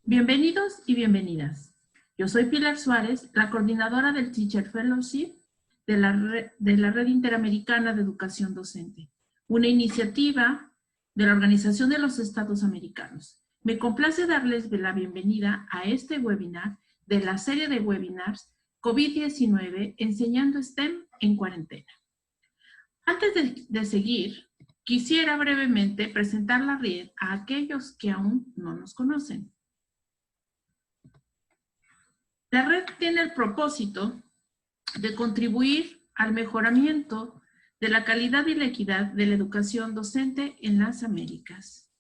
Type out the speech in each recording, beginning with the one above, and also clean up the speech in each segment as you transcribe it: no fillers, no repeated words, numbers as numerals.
Bienvenidos y bienvenidas. Yo soy Pilar Suárez, la coordinadora del Teacher Fellowship de la Red Interamericana de Educación Docente, una iniciativa de la Organización de los Estados Americanos. Me complace darles la bienvenida a este webinar de la serie de webinars COVID-19 Enseñando STEM en Cuarentena. Antes de seguir, quisiera brevemente presentar la red a aquellos que aún no nos conocen. La red tiene el propósito de contribuir al mejoramiento de la calidad y la equidad de la educación docente en las Américas.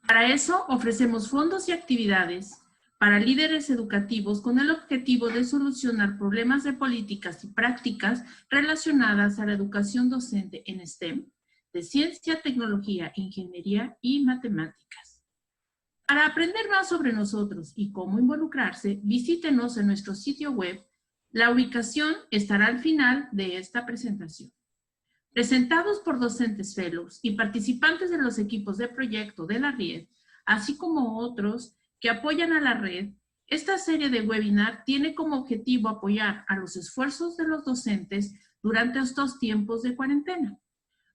Para eso ofrecemos fondos y actividades para líderes educativos con el objetivo de solucionar problemas de políticas y prácticas relacionadas a la educación docente en STEM, de ciencia, tecnología, ingeniería y matemáticas. Para aprender más sobre nosotros y cómo involucrarse, visítenos en nuestro sitio web. La ubicación estará al final de esta presentación. Presentados por docentes fellows y participantes de los equipos de proyecto de la red, así como otros que apoyan a la red, esta serie de webinar tiene como objetivo apoyar a los esfuerzos de los docentes durante estos tiempos de cuarentena.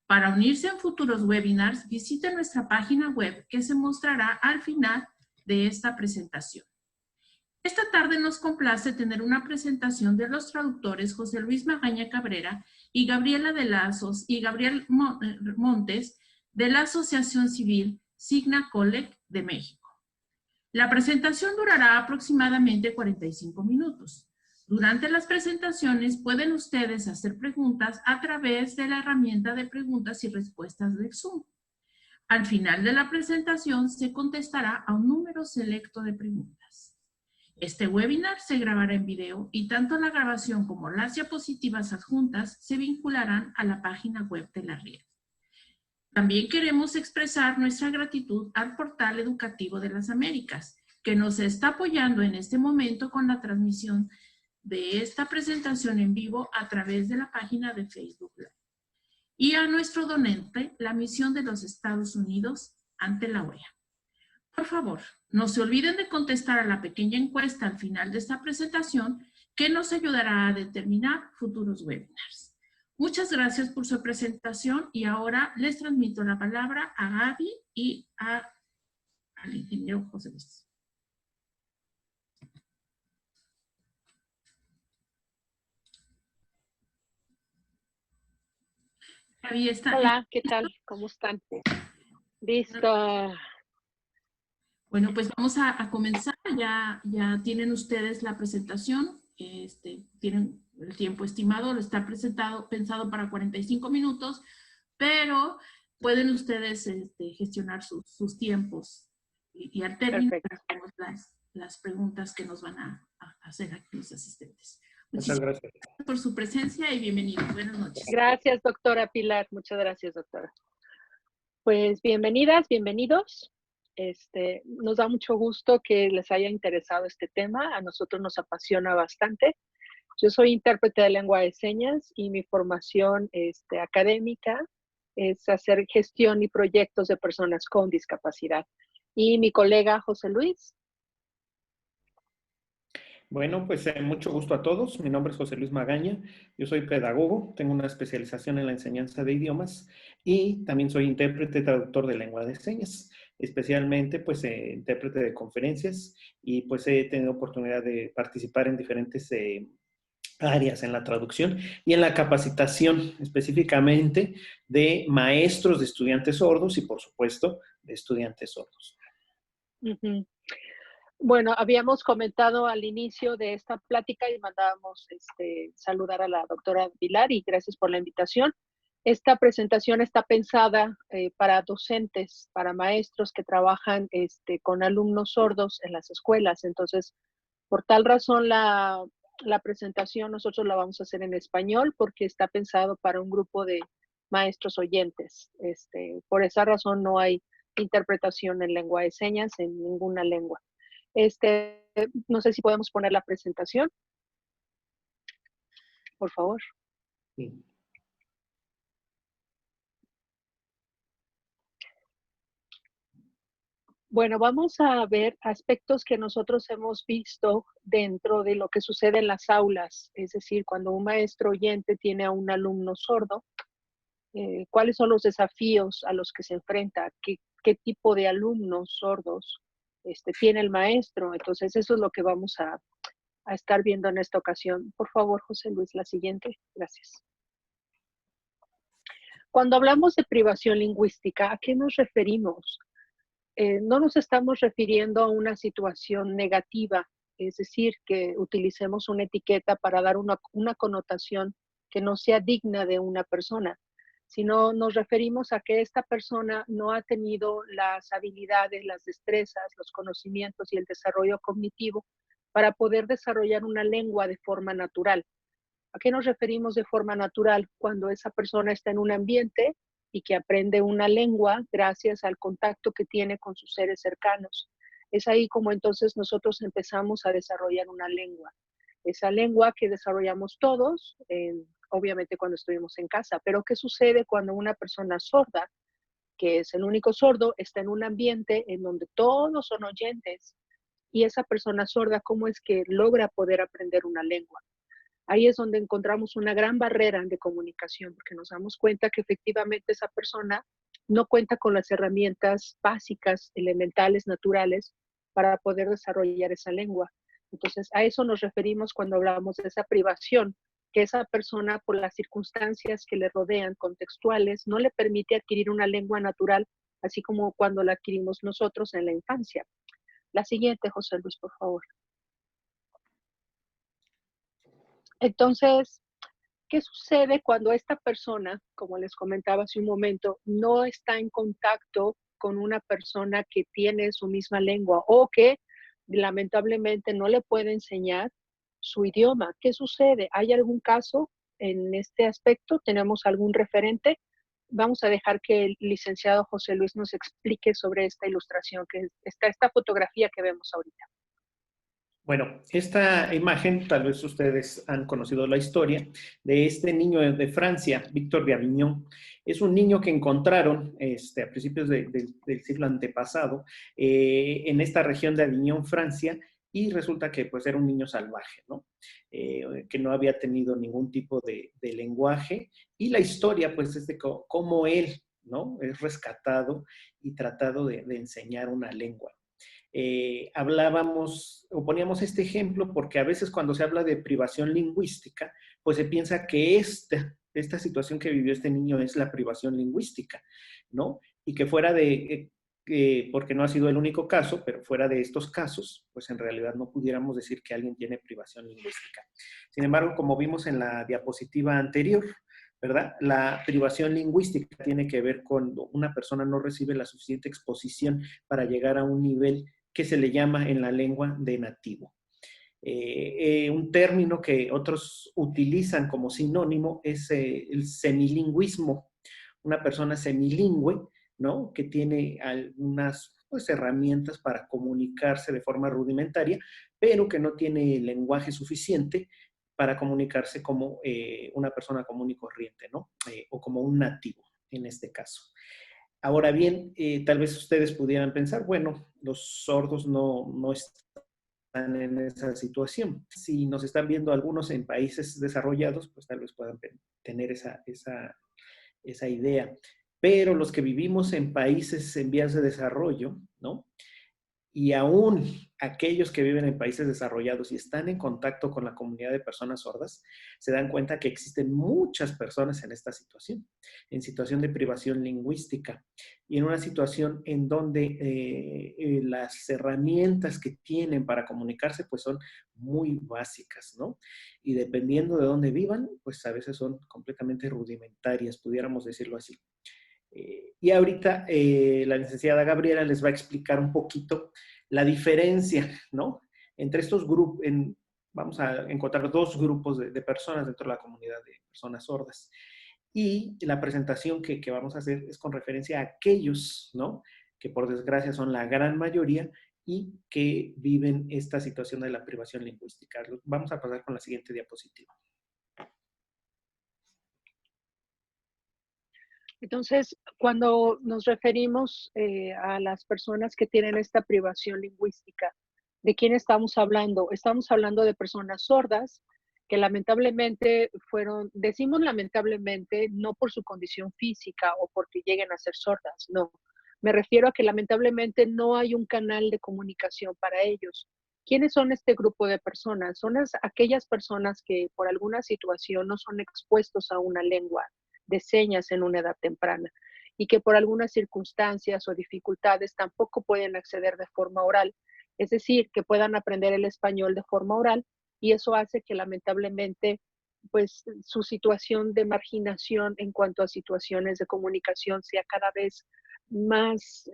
Para unirse en futuros webinars, visite nuestra página web que se mostrará al final de esta presentación. Esta tarde nos complace tener una presentación de los traductores José Luis Magaña Cabrera y Gabriela de Lazos y Gabriel Montes de la Asociación Civil Signa Collect de México. La presentación durará aproximadamente 45 minutos. Durante las presentaciones pueden ustedes hacer preguntas a través de la herramienta de preguntas y respuestas de Zoom. Al final de la presentación se contestará a un número selecto de preguntas. Este webinar se grabará en video y tanto la grabación como las diapositivas adjuntas se vincularán a la página web de la red. También queremos expresar nuestra gratitud al Portal Educativo de las Américas, que nos está apoyando en este momento con la transmisión de esta presentación en vivo a través de la página de Facebook Live. Y a nuestro donante, la Misión de los Estados Unidos ante la OEA. Por favor, no se olviden de contestar a la pequeña encuesta al final de esta presentación que nos ayudará a determinar futuros webinars. Muchas gracias por su presentación y ahora les transmito la palabra a Gaby y al ingeniero José Luis. Gaby está. Hola, ¿qué tal? ¿Cómo están? Listo. Bueno, pues vamos a comenzar. Ya tienen ustedes la presentación. Tienen el tiempo estimado, lo está pensado para 45 minutos, pero pueden ustedes gestionar sus tiempos y al término tenemos las preguntas que nos van a hacer aquí los asistentes. Muchas gracias por su presencia y bienvenidos. Buenas noches. Gracias, doctora Pilar. Muchas gracias, doctora. Pues bienvenidas, bienvenidos. Nos da mucho gusto que les haya interesado este tema. A nosotros nos apasiona bastante. Yo soy intérprete de lengua de señas y mi formación académica es hacer gestión y proyectos de personas con discapacidad. Y mi colega José Luis. Bueno, pues mucho gusto a todos. Mi nombre es José Luis Magaña. Yo soy pedagogo, tengo una especialización en la enseñanza de idiomas y también soy intérprete traductor de lengua de señas, especialmente pues intérprete de conferencias y pues he tenido oportunidad de participar en diferentes áreas en la traducción y en la capacitación específicamente de maestros de estudiantes sordos y por supuesto de estudiantes sordos. Uh-huh. Bueno, habíamos comentado al inicio de esta plática y mandábamos saludar a la doctora Pilar y gracias por la invitación. Esta presentación está pensada para docentes, para maestros que trabajan con alumnos sordos en las escuelas. Entonces, por tal razón, la presentación nosotros la vamos a hacer en español porque está pensado para un grupo de maestros oyentes. Por esa razón no hay interpretación en lengua de señas en ninguna lengua. No sé si podemos poner la presentación. Por favor. Sí. Bueno, vamos a ver aspectos que nosotros hemos visto dentro de lo que sucede en las aulas, es decir, cuando un maestro oyente tiene a un alumno sordo, cuáles son los desafíos a los que se enfrenta, qué tipo de alumnos sordos tiene el maestro. Entonces, eso es lo que vamos a estar viendo en esta ocasión. Por favor, José Luis, la siguiente. Gracias. Cuando hablamos de privación lingüística, ¿a qué nos referimos? No nos estamos refiriendo a una situación negativa, es decir, que utilicemos una etiqueta para dar una connotación que no sea digna de una persona, sino nos referimos a que esta persona no ha tenido las habilidades, las destrezas, los conocimientos y el desarrollo cognitivo para poder desarrollar una lengua de forma natural. ¿A qué nos referimos de forma natural? Cuando esa persona está en un ambiente y que aprende una lengua gracias al contacto que tiene con sus seres cercanos. Es ahí como entonces nosotros empezamos a desarrollar una lengua. Esa lengua que desarrollamos todos, obviamente cuando estuvimos en casa. Pero ¿qué sucede cuando una persona sorda, que es el único sordo, está en un ambiente en donde todos son oyentes? Y esa persona sorda, ¿cómo es que logra poder aprender una lengua? Ahí es donde encontramos una gran barrera de comunicación, porque nos damos cuenta que efectivamente esa persona no cuenta con las herramientas básicas, elementales, naturales, para poder desarrollar esa lengua. Entonces, a eso nos referimos cuando hablamos de esa privación, que esa persona, por las circunstancias que le rodean, contextuales, no le permite adquirir una lengua natural, así como cuando la adquirimos nosotros en la infancia. La siguiente, José Luis, por favor. Entonces, ¿qué sucede cuando esta persona, como les comentaba hace un momento, no está en contacto con una persona que tiene su misma lengua o que lamentablemente no le puede enseñar su idioma? ¿Qué sucede? ¿Hay algún caso en este aspecto? ¿Tenemos algún referente? Vamos a dejar que el licenciado José Luis nos explique sobre esta ilustración, esta fotografía que vemos ahorita. Bueno, esta imagen, tal vez ustedes han conocido la historia de este niño de Francia, Víctor de Avignon. Es un niño que encontraron a principios del siglo antepasado en esta región de Avignon, Francia, y resulta que pues era un niño salvaje, ¿no? Que no había tenido ningún tipo de lenguaje. Y la historia pues es de cómo él, ¿no? Es rescatado y tratado de enseñar una lengua. Hablábamos o poníamos este ejemplo porque a veces cuando se habla de privación lingüística, pues se piensa que esta situación que vivió este niño es la privación lingüística, ¿no? Y que fuera porque no ha sido el único caso, pero fuera de estos casos, pues en realidad no pudiéramos decir que alguien tiene privación lingüística. Sin embargo, como vimos en la diapositiva anterior, ¿verdad? La privación lingüística tiene que ver cuando una persona no recibe la suficiente exposición para llegar a un nivel que se le llama en la lengua de nativo. Un término que otros utilizan como sinónimo es el semilingüismo. Una persona semilingüe, ¿no? Que tiene algunas pues, herramientas para comunicarse de forma rudimentaria, pero que no tiene lenguaje suficiente para comunicarse como una persona común y corriente, ¿no? O como un nativo, en este caso. Ahora bien, tal vez ustedes pudieran pensar, bueno, los sordos no están en esa situación. Si nos están viendo algunos en países desarrollados, pues tal vez puedan tener esa idea. Pero los que vivimos en países en vías de desarrollo, ¿no? Y aún aquellos que viven en países desarrollados y están en contacto con la comunidad de personas sordas, se dan cuenta que existen muchas personas en esta situación, en situación de privación lingüística y en una situación en donde las herramientas que tienen para comunicarse pues son muy básicas, ¿no? Y dependiendo de dónde vivan, pues a veces son completamente rudimentarias, pudiéramos decirlo así. Y ahorita la licenciada Gabriela les va a explicar un poquito la diferencia, ¿no? Entre estos grupos, vamos a encontrar dos grupos de personas dentro de la comunidad de personas sordas. Y la presentación que vamos a hacer es con referencia a aquellos, ¿no? Que por desgracia son la gran mayoría y que viven esta situación de la privación lingüística. Vamos a pasar con la siguiente diapositiva. Entonces, cuando nos referimos a las personas que tienen esta privación lingüística, ¿de quién estamos hablando? Estamos hablando de personas sordas que lamentablemente decimos lamentablemente, no por su condición física o porque lleguen a ser sordas, no. Me refiero a que lamentablemente no hay un canal de comunicación para ellos. ¿Quiénes son este grupo de personas? Son aquellas personas que por alguna situación no son expuestos a una lengua de señas en una edad temprana y que por algunas circunstancias o dificultades tampoco pueden acceder de forma oral, es decir, que puedan aprender el español de forma oral y eso hace que lamentablemente pues su situación de marginación en cuanto a situaciones de comunicación sea cada vez más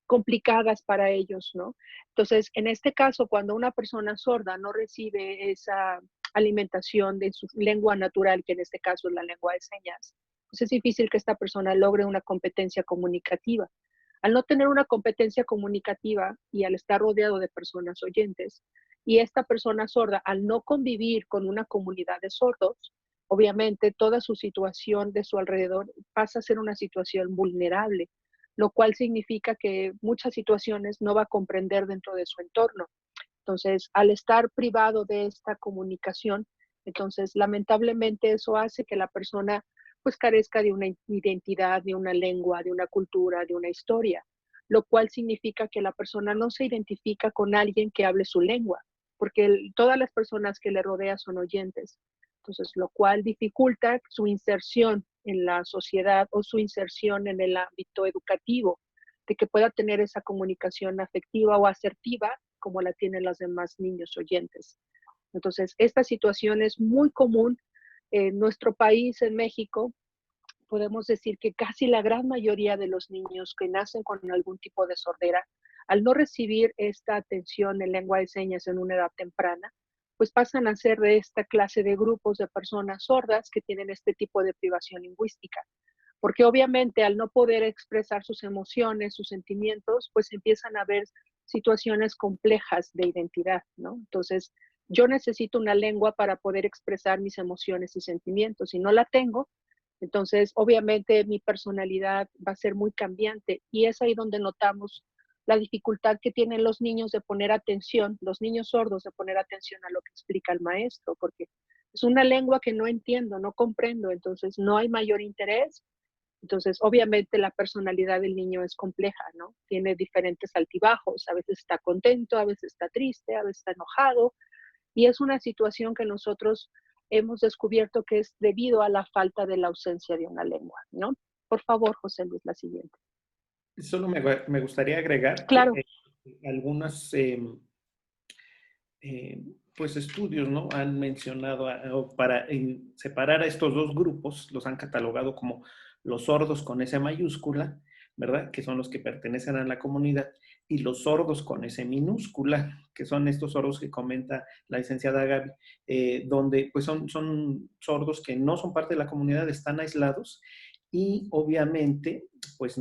complicadas para ellos, ¿no? Entonces, en este caso, cuando una persona sorda no recibe esa alimentación de su lengua natural, que en este caso es la lengua de señas, pues es difícil que esta persona logre una competencia comunicativa. Al no tener una competencia comunicativa y al estar rodeado de personas oyentes, y esta persona sorda, al no convivir con una comunidad de sordos, obviamente toda su situación de su alrededor pasa a ser una situación vulnerable, lo cual significa que muchas situaciones no va a comprender dentro de su entorno. Entonces, al estar privado de esta comunicación, entonces lamentablemente eso hace que la persona pues carezca de una identidad, de una lengua, de una cultura, de una historia, lo cual significa que la persona no se identifica con alguien que hable su lengua, porque todas las personas que le rodean son oyentes. Entonces, lo cual dificulta su inserción en la sociedad o su inserción en el ámbito educativo, de que pueda tener esa comunicación afectiva o asertiva como la tienen los demás niños oyentes. Entonces, esta situación es muy común en nuestro país, en México. Podemos decir que casi la gran mayoría de los niños que nacen con algún tipo de sordera, al no recibir esta atención en lengua de señas en una edad temprana, pues pasan a ser de esta clase de grupos de personas sordas que tienen este tipo de privación lingüística. Porque obviamente al no poder expresar sus emociones, sus sentimientos, pues empiezan a haber situaciones complejas de identidad, ¿no? Entonces, yo necesito una lengua para poder expresar mis emociones y sentimientos. Si no la tengo, entonces obviamente mi personalidad va a ser muy cambiante y es ahí donde notamos la dificultad que tienen los niños de poner atención, los niños sordos de poner atención a lo que explica el maestro, porque es una lengua que no entiendo, no comprendo, entonces no hay mayor interés. Entonces, obviamente la personalidad del niño es compleja, ¿no? Tiene diferentes altibajos, a veces está contento, a veces está triste, a veces está enojado, y es una situación que nosotros hemos descubierto que es debido a la falta de la ausencia de una lengua, ¿no? Por favor, José Luis, la siguiente. Solo me gustaría agregar que Claro. algunos pues estudios, ¿no? Han mencionado, para separar a estos dos grupos, los han catalogado como los sordos con S mayúscula, ¿verdad? Que son los que pertenecen a la comunidad, y los sordos con S minúscula, que son estos sordos que comenta la licenciada Gaby, donde pues son sordos que no son parte de la comunidad, están aislados y obviamente pues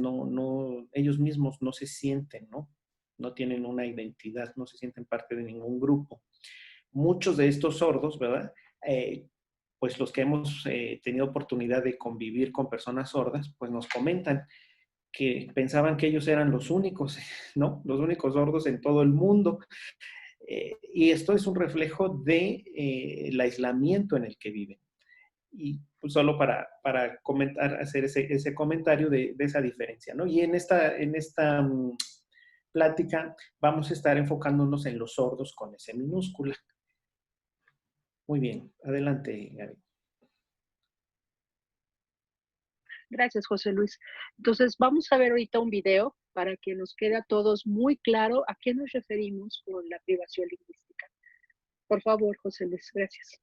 ellos mismos no se sienten, ¿no? No tienen una identidad, no se sienten parte de ningún grupo. Muchos de estos sordos, ¿verdad? Pues los que hemos tenido oportunidad de convivir con personas sordas, pues nos comentan que pensaban que ellos eran los únicos, ¿no? Los únicos sordos en todo el mundo. Y esto es un reflejo de el aislamiento en el que viven. Y pues solo para comentar, hacer ese comentario de esa diferencia, ¿no? Y en esta plática vamos a estar enfocándonos en los sordos con S minúscula. Muy bien, adelante, Gaby. Gracias, José Luis. Entonces, vamos a ver ahorita un video para que nos quede a todos muy claro a qué nos referimos con la privación lingüística. Por favor, José Luis, gracias.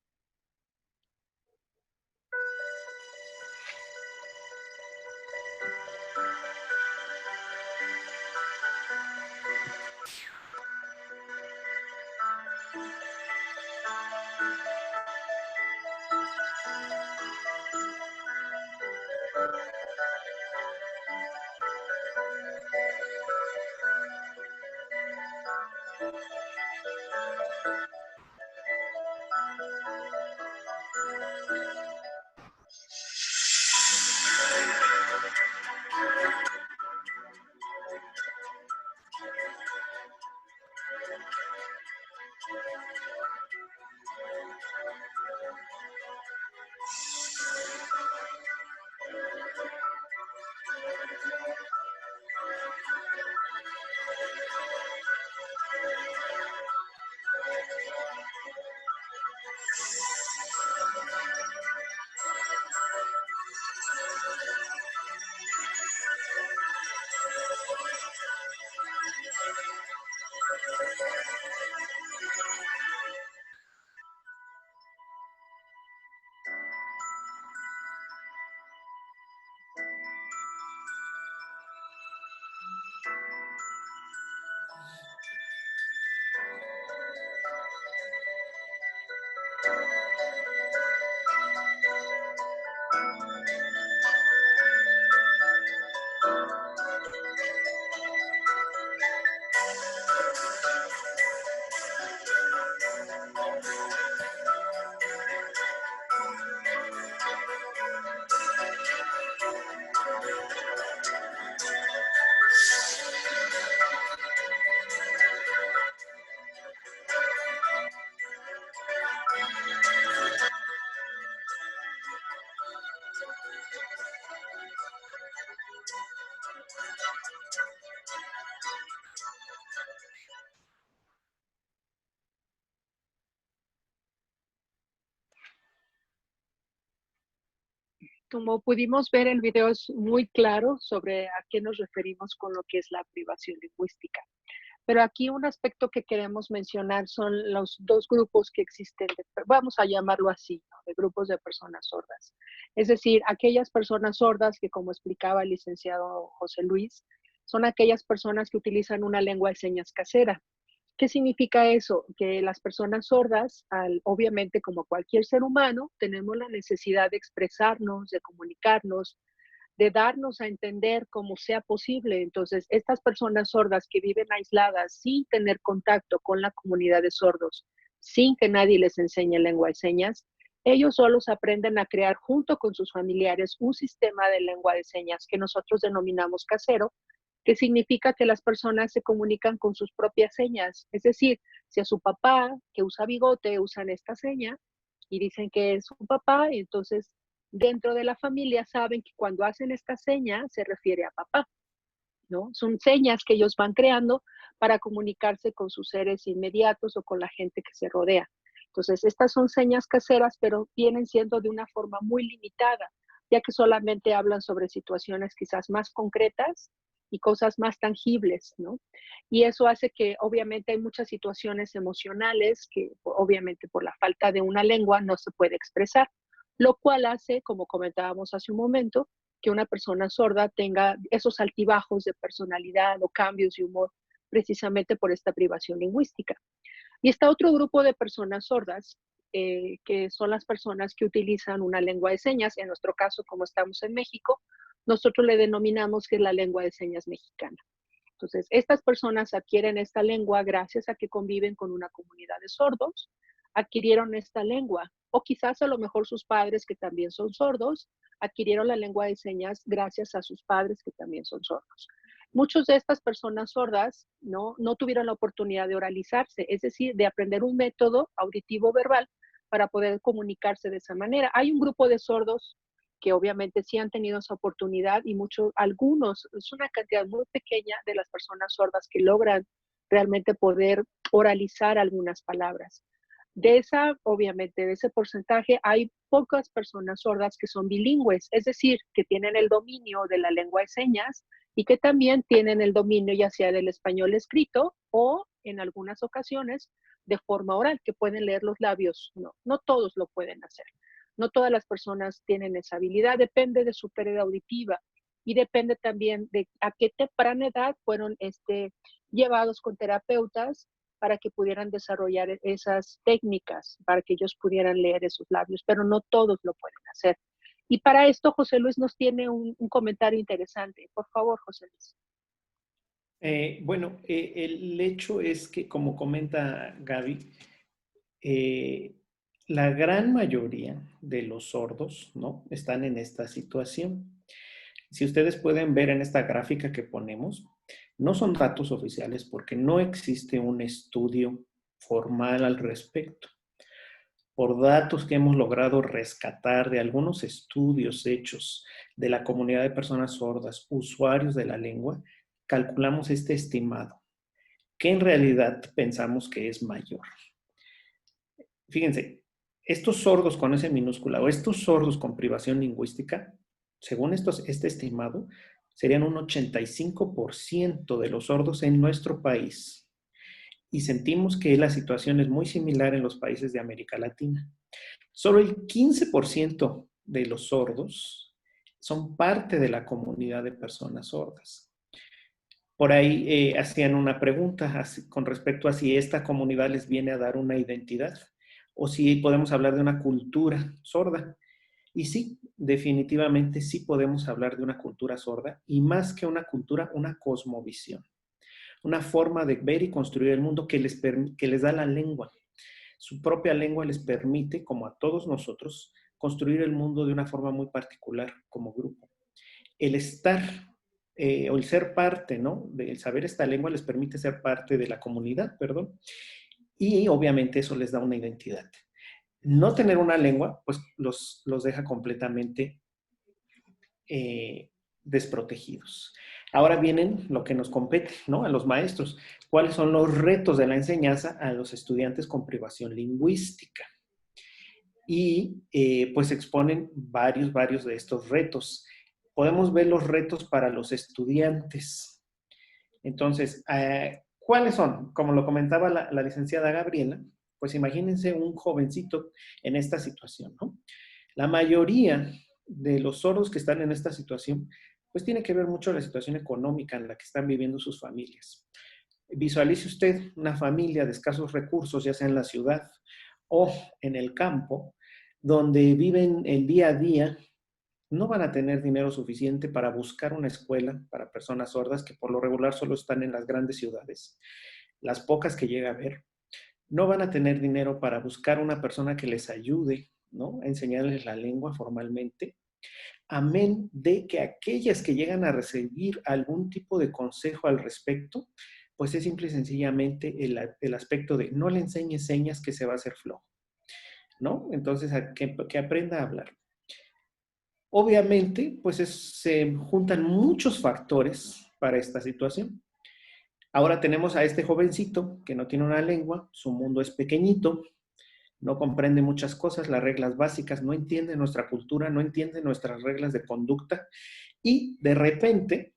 Como pudimos ver, el video es muy claro sobre a qué nos referimos con lo que es la privación lingüística. Pero aquí un aspecto que queremos mencionar son los dos grupos que existen, vamos a llamarlo así, ¿no? De grupos de personas sordas. Es decir, aquellas personas sordas que, como explicaba el licenciado José Luis, son aquellas personas que utilizan una lengua de señas casera. ¿Qué significa eso? Que las personas sordas, obviamente como cualquier ser humano, tenemos la necesidad de expresarnos, de comunicarnos, de darnos a entender como sea posible. Entonces, estas personas sordas que viven aisladas sin tener contacto con la comunidad de sordos, sin que nadie les enseñe lengua de señas, ellos solos aprenden a crear junto con sus familiares un sistema de lengua de señas que nosotros denominamos casero, que significa que las personas se comunican con sus propias señas. Es decir, si a su papá, que usa bigote, usan esta seña y dicen que es su papá, entonces dentro de la familia saben que cuando hacen esta seña se refiere a papá, ¿no? Son señas que ellos van creando para comunicarse con sus seres inmediatos o con la gente que se rodea. Entonces, estas son señas caseras, pero vienen siendo de una forma muy limitada, ya que solamente hablan sobre situaciones quizás más concretas y cosas más tangibles, ¿no? Y eso hace que obviamente hay muchas situaciones emocionales que obviamente por la falta de una lengua no se puede expresar, lo cual hace, como comentábamos hace un momento, que una persona sorda tenga esos altibajos de personalidad o cambios de humor precisamente por esta privación lingüística. Y está otro grupo de personas sordas, que son las personas que utilizan una lengua de señas. En nuestro caso, como estamos en México, nosotros le denominamos que es la lengua de señas mexicana. Entonces, estas personas adquieren esta lengua gracias a que conviven con una comunidad de sordos, adquirieron esta lengua, o quizás a lo mejor sus padres, que también son sordos, adquirieron la lengua de señas gracias a sus padres, que también son sordos. Muchas de estas personas sordas no tuvieron la oportunidad de oralizarse, es decir, de aprender un método auditivo verbal para poder comunicarse de esa manera. Hay un grupo de sordos que obviamente sí han tenido esa oportunidad y algunos, es una cantidad muy pequeña de las personas sordas que logran realmente poder oralizar algunas palabras. Obviamente, de ese porcentaje, hay pocas personas sordas que son bilingües, es decir, que tienen el dominio de la lengua de señas y que también tienen el dominio ya sea del español escrito o en algunas ocasiones de forma oral, que pueden leer los labios. No todos lo pueden hacer. No todas las personas tienen esa habilidad, depende de su pérdida auditiva y depende también de a qué temprana edad fueron llevados con terapeutas para que pudieran desarrollar esas técnicas, para que ellos pudieran leer esos labios, pero no todos lo pueden hacer. Y para esto José Luis nos tiene un comentario interesante. Por favor, José Luis. Bueno, el hecho es que, como comenta Gaby, la gran mayoría de los sordos, ¿no?, están en esta situación. Si ustedes pueden ver en esta gráfica que ponemos, no son datos oficiales porque no existe un estudio formal al respecto. Por datos que hemos logrado rescatar de algunos estudios hechos de la comunidad de personas sordas, usuarios de la lengua, calculamos este estimado, que en realidad pensamos que es mayor. Fíjense, estos sordos con S minúscula o estos sordos con privación lingüística, según este estimado, serían un 85% de los sordos en nuestro país. Y sentimos que la situación es muy similar en los países de América Latina. Solo el 15% de los sordos son parte de la comunidad de personas sordas. Por ahí hacían una pregunta con respecto a si esta comunidad les viene a dar una identidad. o si podemos hablar de una cultura sorda. Y sí, definitivamente sí podemos hablar de una cultura sorda, y más que una cultura, una cosmovisión, una forma de ver y construir el mundo que les da la lengua. Su propia lengua les permite, como a todos nosotros, construir el mundo de una forma muy particular como grupo. El estar o el ser parte, ¿no? El saber esta lengua les permite ser parte de la comunidad, perdón, y obviamente eso les da una identidad. No tener una lengua, pues los deja completamente desprotegidos. Ahora vienen lo que nos compete, ¿no? A los maestros. ¿Cuáles son los retos de la enseñanza a los estudiantes con privación lingüística? Y pues exponen varios de estos retos. Podemos ver los retos para los estudiantes. Entonces, ¿cuáles son? Como lo comentaba la licenciada Gabriela, pues imagínense un jovencito en esta situación, ¿no? La mayoría de los sordos que están en esta situación, pues tiene que ver mucho la situación económica en la que están viviendo sus familias. Visualice usted una familia de escasos recursos, ya sea en la ciudad o en el campo, donde viven el día a día. No van a tener dinero suficiente para buscar una escuela para personas sordas, que por lo regular solo están en las grandes ciudades, las pocas que llega a haber. No van a tener dinero para buscar una persona que les ayude, ¿no?, a enseñarles la lengua formalmente, amén de que aquellas que llegan a recibir algún tipo de consejo al respecto, pues es simple y sencillamente el aspecto de no le enseñes señas que se va a hacer flojo, ¿no? Entonces, que aprenda a hablar. Obviamente, pues se juntan muchos factores para esta situación. Ahora tenemos a este jovencito que no tiene una lengua, su mundo es pequeñito, no comprende muchas cosas, las reglas básicas, no entiende nuestra cultura, no entiende nuestras reglas de conducta, y de repente,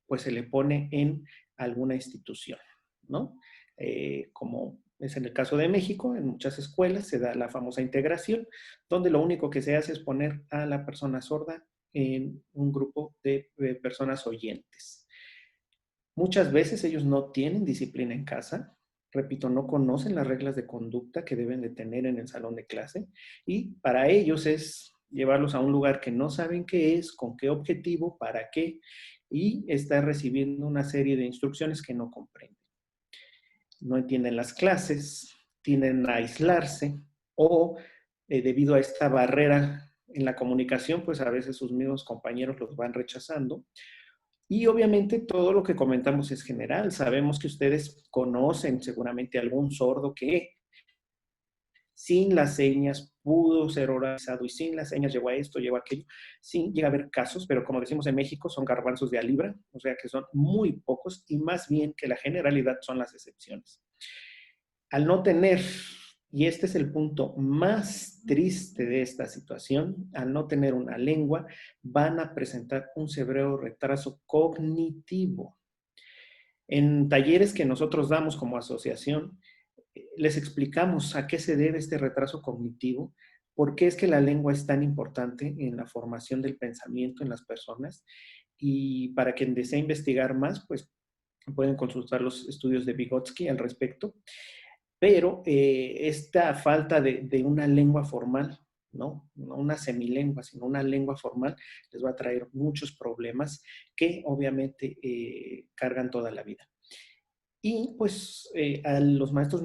pues se le pone en alguna institución, ¿no? Como es en el caso de México, en muchas escuelas se da la famosa integración, donde lo único que se hace es poner a la persona sorda en un grupo de personas oyentes. Muchas veces ellos no tienen disciplina en casa, repito, no conocen las reglas de conducta que deben de tener en el salón de clase, y para ellos es llevarlos a un lugar que no saben qué es, con qué objetivo, para qué, y estar recibiendo una serie de instrucciones que no comprenden. No entienden las clases, tienden a aislarse, o debido a esta barrera en la comunicación, pues a veces sus mismos compañeros los van rechazando. Y obviamente todo lo que comentamos es general. Sabemos que ustedes conocen seguramente algún sordo que sin las señas pudo ser oralizado, y sin las señas llegó a esto, llegó a aquello. Sí, llega a haber casos, pero como decimos en México, son garbanzos de a libra, o sea que son muy pocos, y más bien que la generalidad son las excepciones. Al no tener, y este es el punto más triste de esta situación, al no tener una lengua, van a presentar un severo retraso cognitivo. En talleres que nosotros damos como asociación, les explicamos a qué se debe este retraso cognitivo, por qué es que la lengua es tan importante en la formación del pensamiento en las personas, y para quien desea investigar más, pues pueden consultar los estudios de Vygotsky al respecto. Pero esta falta de una lengua formal, ¿no? No una semilengua, sino una lengua formal, les va a traer muchos problemas que obviamente cargan toda la vida. Y pues a los maestros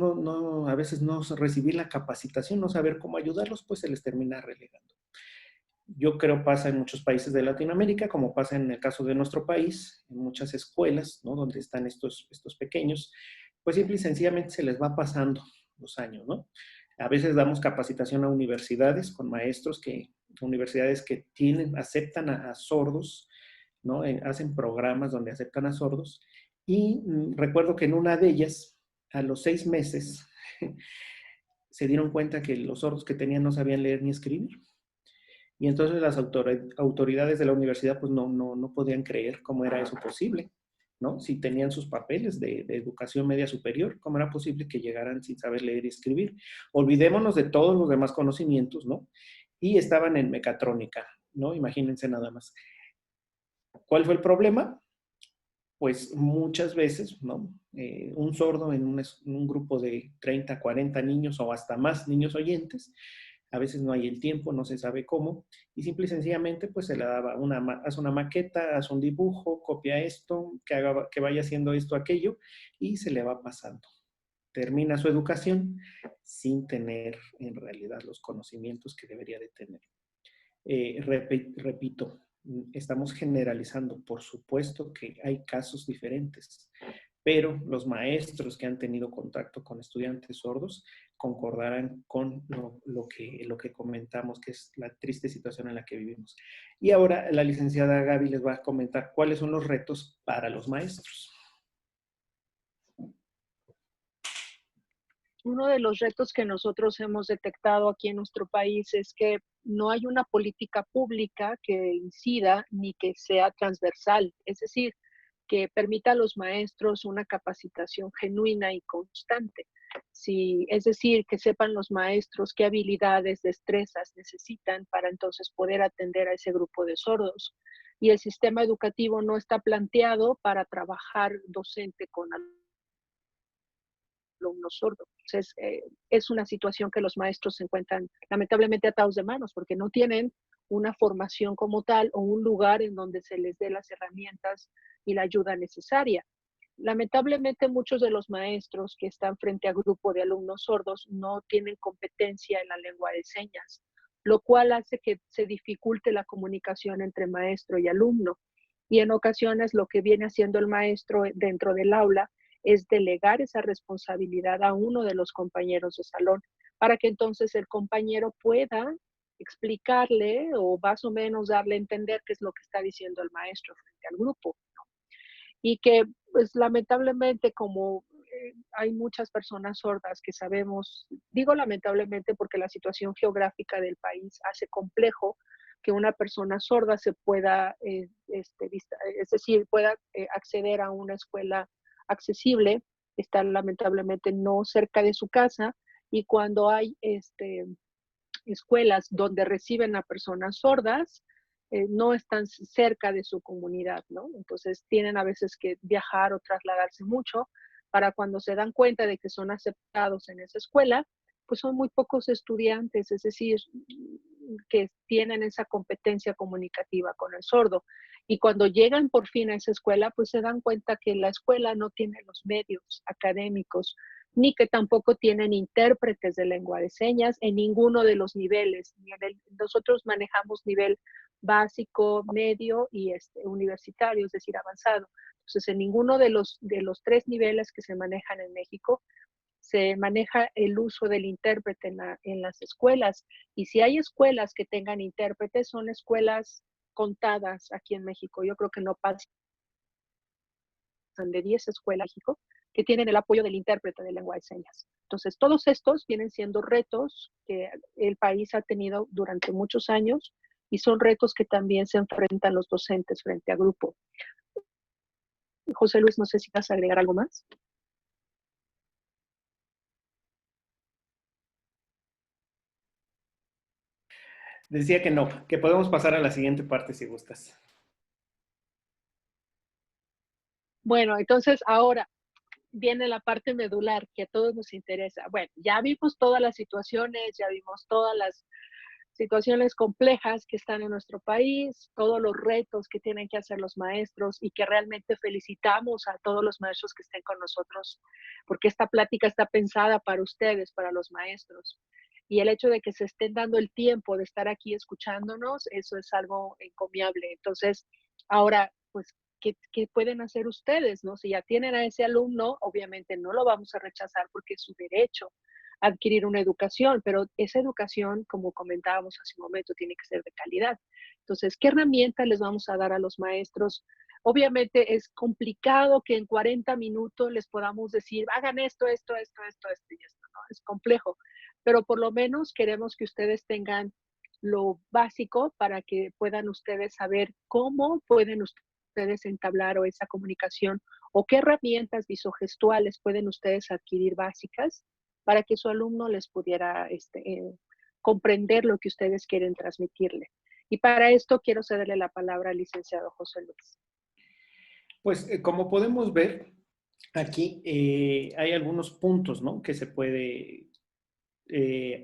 a veces no recibir la capacitación, no saber cómo ayudarlos, pues se les termina relegando. Yo creo pasa en muchos países de Latinoamérica, como pasa en el caso de nuestro país, en muchas escuelas, ¿no?, donde están estos pequeños, pues simple y sencillamente se les va pasando los años, ¿no? A veces damos capacitación a universidades con maestros universidades que aceptan a sordos, ¿no? Hacen programas donde aceptan a sordos, y recuerdo que en una de ellas, a los 6 meses, se dieron cuenta que los sordos que tenían no sabían leer ni escribir. Y entonces las autoridades de la universidad pues no podían creer cómo era eso posible, ¿no? Si tenían sus papeles de educación media superior, ¿cómo era posible que llegaran sin saber leer y escribir? Olvidémonos de todos los demás conocimientos, ¿no? Y estaban en mecatrónica, ¿no? Imagínense nada más. ¿Cuál fue el problema? pues muchas veces, ¿no? Un sordo en un grupo de 30, 40 niños o hasta más niños oyentes, a veces no hay el tiempo, no se sabe cómo, y simple y sencillamente pues se le daba haz una maqueta, haz un dibujo, copia esto, que vaya haciendo esto, aquello, y se le va pasando. Termina su educación sin tener en realidad los conocimientos que debería de tener. Repito, estamos generalizando, por supuesto que hay casos diferentes, pero los maestros que han tenido contacto con estudiantes sordos concordarán con lo que comentamos, que es la triste situación en la que vivimos. Y ahora la licenciada Gaby les va a comentar cuáles son los retos para los maestros. Uno de los retos que nosotros hemos detectado aquí en nuestro país es que no hay una política pública que incida ni que sea transversal, es decir, que permita a los maestros una capacitación genuina y constante. Es decir, que sepan los maestros qué habilidades, destrezas necesitan para entonces poder atender a ese grupo de sordos. Y el sistema educativo no está planteado para trabajar docente con alumnos sordos. Entonces, es una situación que los maestros se encuentran lamentablemente atados de manos porque no tienen una formación como tal o un lugar en donde se les dé las herramientas y la ayuda necesaria. Lamentablemente, muchos de los maestros que están frente a grupo de alumnos sordos no tienen competencia en la lengua de señas, lo cual hace que se dificulte la comunicación entre maestro y alumno. Y en ocasiones lo que viene haciendo el maestro dentro del aula es delegar esa responsabilidad a uno de los compañeros de salón para que entonces el compañero pueda explicarle o más o menos darle a entender qué es lo que está diciendo el maestro frente al grupo. Y que, pues lamentablemente, como hay muchas personas sordas que sabemos, digo lamentablemente porque la situación geográfica del país hace complejo que una persona sorda se pueda, es decir, pueda acceder a una escuela accesible, está lamentablemente no cerca de su casa, y cuando hay escuelas donde reciben a personas sordas, no están cerca de su comunidad, ¿no? Entonces tienen a veces que viajar o trasladarse mucho para cuando se dan cuenta de que son aceptados en esa escuela, pues son muy pocos estudiantes, es decir, que tienen esa competencia comunicativa con el sordo. Y cuando llegan por fin a esa escuela, pues se dan cuenta que la escuela no tiene los medios académicos, ni que tampoco tienen intérpretes de lengua de señas en ninguno de los niveles. Nosotros manejamos nivel básico, medio y universitario, es decir, avanzado. Entonces, en ninguno de los tres niveles que se manejan en México se maneja el uso del intérprete en las escuelas. Y si hay escuelas que tengan intérpretes, son escuelas contadas aquí en México. Yo creo que no pasan de 10 escuelas en México que tienen el apoyo del intérprete de lengua de señas. Entonces, todos estos vienen siendo retos que el país ha tenido durante muchos años y son retos que también se enfrentan los docentes frente a grupo. José Luis, no sé si vas a agregar algo más. Decía que no, que podemos pasar a la siguiente parte si gustas. Bueno, entonces ahora viene la parte medular que a todos nos interesa. Bueno, ya vimos todas las situaciones, ya vimos todas las situaciones complejas que están en nuestro país, todos los retos que tienen que hacer los maestros y que realmente felicitamos a todos los maestros que estén con nosotros, porque esta plática está pensada para ustedes, para los maestros. Y el hecho de que se estén dando el tiempo de estar aquí escuchándonos, eso es algo encomiable. Entonces, ahora, pues, ¿qué pueden hacer ustedes? ¿No? Si ya tienen a ese alumno, obviamente no lo vamos a rechazar porque es su derecho adquirir una educación, pero esa educación, como comentábamos hace un momento, tiene que ser de calidad. Entonces, ¿qué herramientas les vamos a dar a los maestros? Obviamente es complicado que en 40 minutos les podamos decir, hagan esto y esto, ¿no? Es complejo, pero por lo menos queremos que ustedes tengan lo básico para que puedan ustedes saber cómo pueden ustedes entablar o esa comunicación o qué herramientas visogestuales pueden ustedes adquirir básicas para que su alumno les pudiera comprender lo que ustedes quieren transmitirle. Y para esto quiero cederle la palabra al licenciado José Luis. Pues como podemos ver, aquí hay algunos puntos, ¿no? Que se puede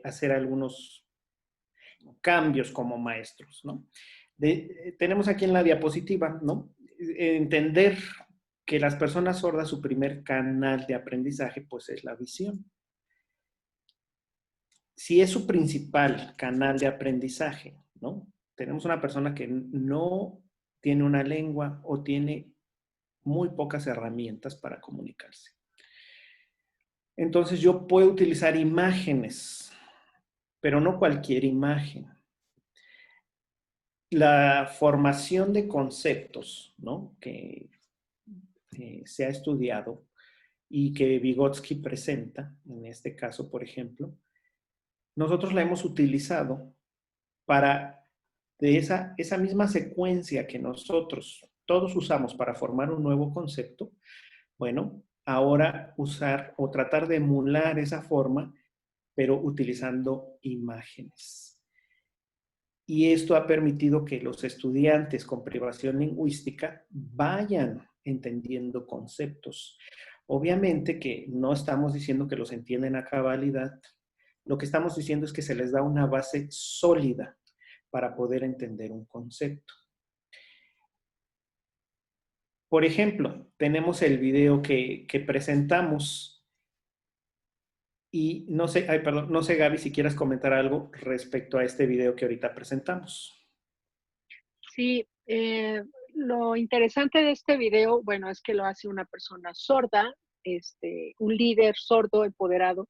hacer algunos cambios como maestros, ¿no? Tenemos aquí en la diapositiva, ¿no? Entender que las personas sordas, su primer canal de aprendizaje, pues es la visión. Si es su principal canal de aprendizaje, ¿no? Tenemos una persona que no tiene una lengua o tiene muy pocas herramientas para comunicarse. Entonces yo puedo utilizar imágenes, pero no cualquier imagen. La formación de conceptos, ¿no? Que se ha estudiado y que Vygotsky presenta, en este caso, por ejemplo, nosotros la hemos utilizado para de esa misma secuencia que nosotros todos usamos para formar un nuevo concepto, bueno, ahora usar o tratar de emular esa forma, pero utilizando imágenes. Y esto ha permitido que los estudiantes con privación lingüística vayan entendiendo conceptos. Obviamente que no estamos diciendo que los entienden a cabalidad. Lo que estamos diciendo es que se les da una base sólida para poder entender un concepto. Por ejemplo, tenemos el video que presentamos y no sé, perdón, no sé, Gaby, si quieres comentar algo respecto a este video que ahorita presentamos. Sí, lo interesante de este video, bueno, es que lo hace una persona sorda, un líder sordo empoderado,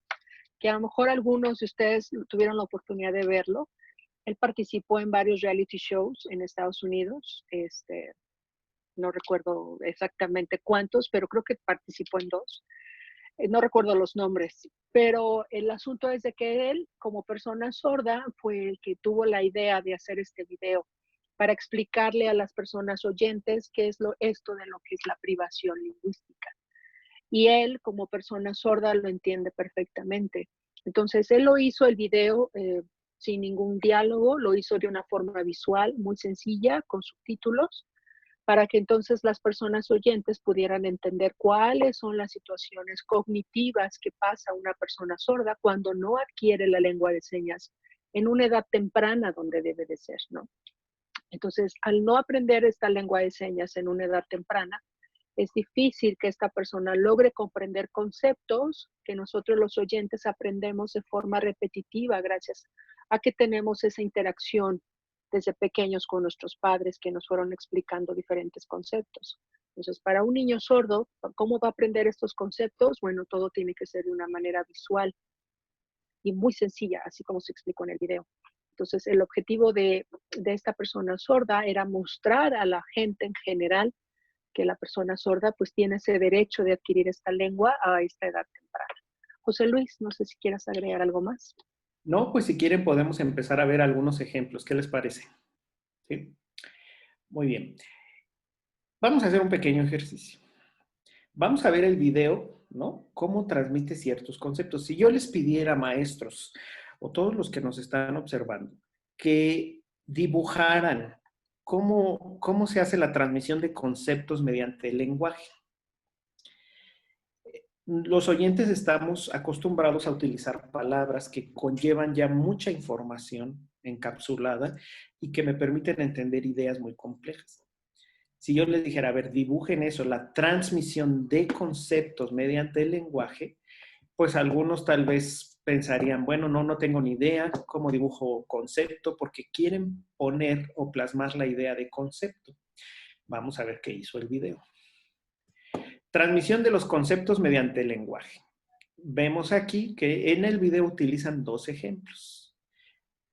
que a lo mejor algunos de ustedes tuvieron la oportunidad de verlo. Él participó en varios reality shows en Estados Unidos, no recuerdo exactamente cuántos, pero creo que participó en 2. No recuerdo los nombres, pero el asunto es de que él, como persona sorda, fue el que tuvo la idea de hacer este video para explicarle a las personas oyentes qué es esto de lo que es la privación lingüística. Y él, como persona sorda, lo entiende perfectamente. Entonces, él lo hizo el video sin ningún diálogo, lo hizo de una forma visual, muy sencilla, con subtítulos, para que entonces las personas oyentes pudieran entender cuáles son las situaciones cognitivas que pasa una persona sorda cuando no adquiere la lengua de señas en una edad temprana donde debe de ser, ¿no? Entonces, al no aprender esta lengua de señas en una edad temprana, es difícil que esta persona logre comprender conceptos que nosotros los oyentes aprendemos de forma repetitiva gracias a que tenemos esa interacción desde pequeños con nuestros padres que nos fueron explicando diferentes conceptos. Entonces, para un niño sordo, ¿cómo va a aprender estos conceptos? Bueno, todo tiene que ser de una manera visual y muy sencilla, así como se explicó en el video. Entonces, el objetivo de esta persona sorda era mostrar a la gente en general que la persona sorda pues tiene ese derecho de adquirir esta lengua a esta edad temprana. José Luis, no sé si quieras agregar algo más. No, pues si quieren podemos empezar a ver algunos ejemplos. ¿Qué les parece? ¿Sí? Muy bien. Vamos a hacer un pequeño ejercicio. Vamos a ver el video, ¿no? Cómo transmite ciertos conceptos. Si yo les pidiera, maestros, o todos los que nos están observando, que dibujaran cómo se hace la transmisión de conceptos mediante el lenguaje. Los oyentes estamos acostumbrados a utilizar palabras que conllevan ya mucha información encapsulada y que me permiten entender ideas muy complejas. Si yo les dijera, a ver, dibujen eso, la transmisión de conceptos mediante el lenguaje, pues algunos tal vez pensarían, bueno, no tengo ni idea cómo dibujo concepto porque quieren poner o plasmar la idea de concepto. Vamos a ver qué hizo el video. Transmisión de los conceptos mediante el lenguaje. Vemos aquí que en el video utilizan 2 ejemplos.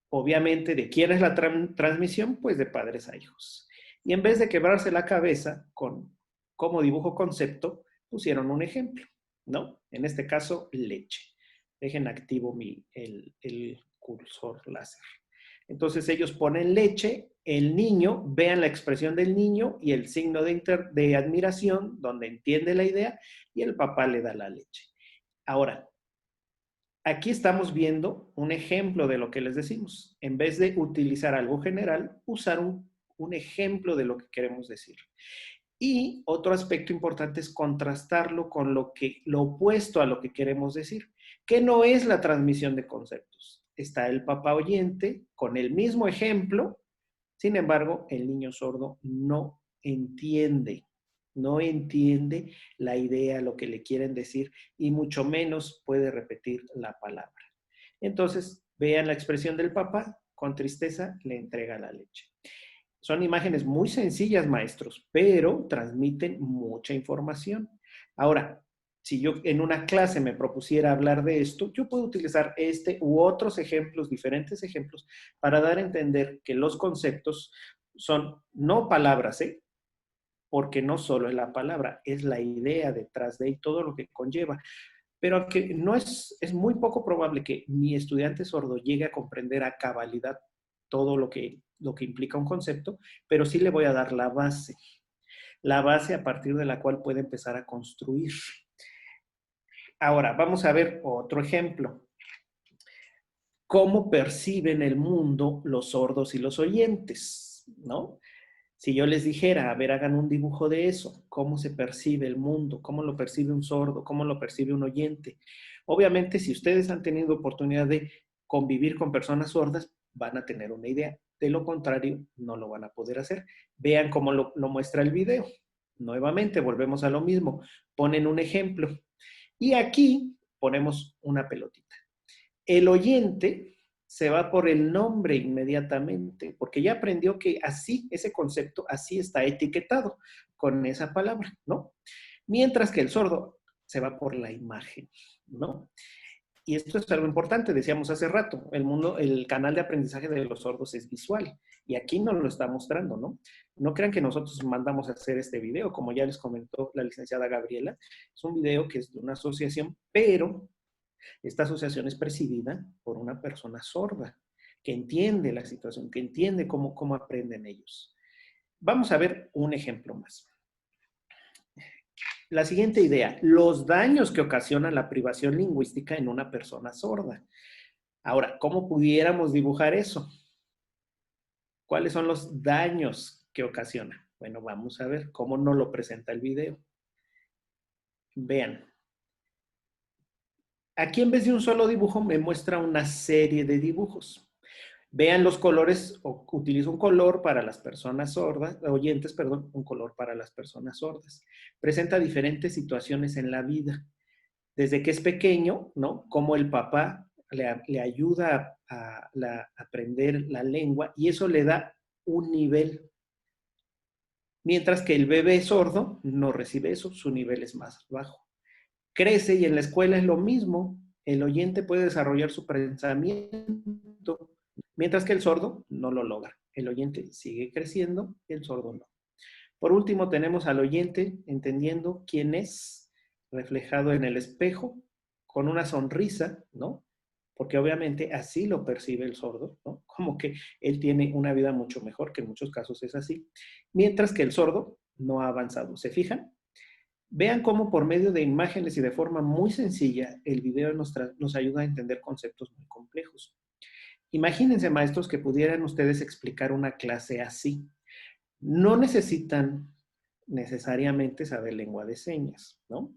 Obviamente, ¿de quién es la transmisión? Pues de padres a hijos. Y en vez de quebrarse la cabeza con cómo dibujo concepto, pusieron un ejemplo, ¿no? En este caso, leche. Dejen activo el cursor láser. Entonces ellos ponen leche, el niño, vean la expresión del niño y el signo de admiración, donde entiende la idea, y el papá le da la leche. Ahora, aquí estamos viendo un ejemplo de lo que les decimos. En vez de utilizar algo general, usar un ejemplo de lo que queremos decir. Y otro aspecto importante es contrastarlo con lo opuesto a lo que queremos decir, que no es la transmisión de conceptos. Está el papá oyente con el mismo ejemplo, sin embargo, el niño sordo no entiende la idea, lo que le quieren decir, y mucho menos puede repetir la palabra. Entonces, vean la expresión del papá, con tristeza le entrega la leche. Son imágenes muy sencillas, maestros, pero transmiten mucha información. Ahora, si yo en una clase me propusiera hablar de esto, yo puedo utilizar este u otros ejemplos, diferentes ejemplos, para dar a entender que los conceptos son no palabras, porque no solo es la palabra, es la idea detrás de y todo lo que conlleva. Pero aunque no es muy poco probable que mi estudiante sordo llegue a comprender a cabalidad todo lo que implica un concepto, pero sí le voy a dar la base a partir de la cual puede empezar a construir. Ahora, vamos a ver otro ejemplo. ¿Cómo perciben el mundo los sordos y los oyentes? ¿No? Si yo les dijera, a ver, hagan un dibujo de eso, ¿cómo se percibe el mundo? ¿Cómo lo percibe un sordo? ¿Cómo lo percibe un oyente? Obviamente, si ustedes han tenido oportunidad de convivir con personas sordas, van a tener una idea. De lo contrario, no lo van a poder hacer. Vean cómo lo muestra el video. Nuevamente, volvemos a lo mismo. Ponen un ejemplo. Y aquí ponemos una pelotita. El oyente se va por el nombre inmediatamente, porque ya aprendió que así, ese concepto, así está etiquetado con esa palabra, ¿no? Mientras que el sordo se va por la imagen, ¿no? Y esto es algo importante, decíamos hace rato, el canal de aprendizaje de los sordos es visual, y aquí nos lo está mostrando, ¿no? No crean que nosotros mandamos a hacer este video, como ya les comentó la licenciada Gabriela, es un video que es de una asociación, pero esta asociación es presidida por una persona sorda que entiende la situación, que entiende cómo aprenden ellos. Vamos a ver un ejemplo más. La siguiente idea, los daños que ocasiona la privación lingüística en una persona sorda. Ahora, ¿cómo pudiéramos dibujar eso? ¿Cuáles son los daños que ocasiona? Bueno, vamos a ver cómo nos lo presenta el video. Vean. Aquí en vez de un solo dibujo me muestra una serie de dibujos. Vean los colores, utilizo un color para las personas sordas, oyentes, perdón, un color para las personas sordas. Presenta diferentes situaciones en la vida. Desde que es pequeño, ¿no? Cómo el papá le ayuda a aprender la lengua y eso le da un nivel. Mientras que el bebé sordo no recibe eso, su nivel es más bajo. Crece y en la escuela es lo mismo. El oyente puede desarrollar su pensamiento, mientras que el sordo no lo logra. El oyente sigue creciendo, el sordo no. Por último, tenemos al oyente entendiendo quién es, reflejado en el espejo, con una sonrisa, ¿no? Porque obviamente así lo percibe el sordo, ¿no? Como que él tiene una vida mucho mejor, que en muchos casos es así. Mientras que el sordo no ha avanzado. ¿Se fijan? Vean cómo por medio de imágenes y de forma muy sencilla, el video nos ayuda a entender conceptos muy complejos. Imagínense, maestros, que pudieran ustedes explicar una clase así. No necesitan necesariamente saber lengua de señas, ¿no?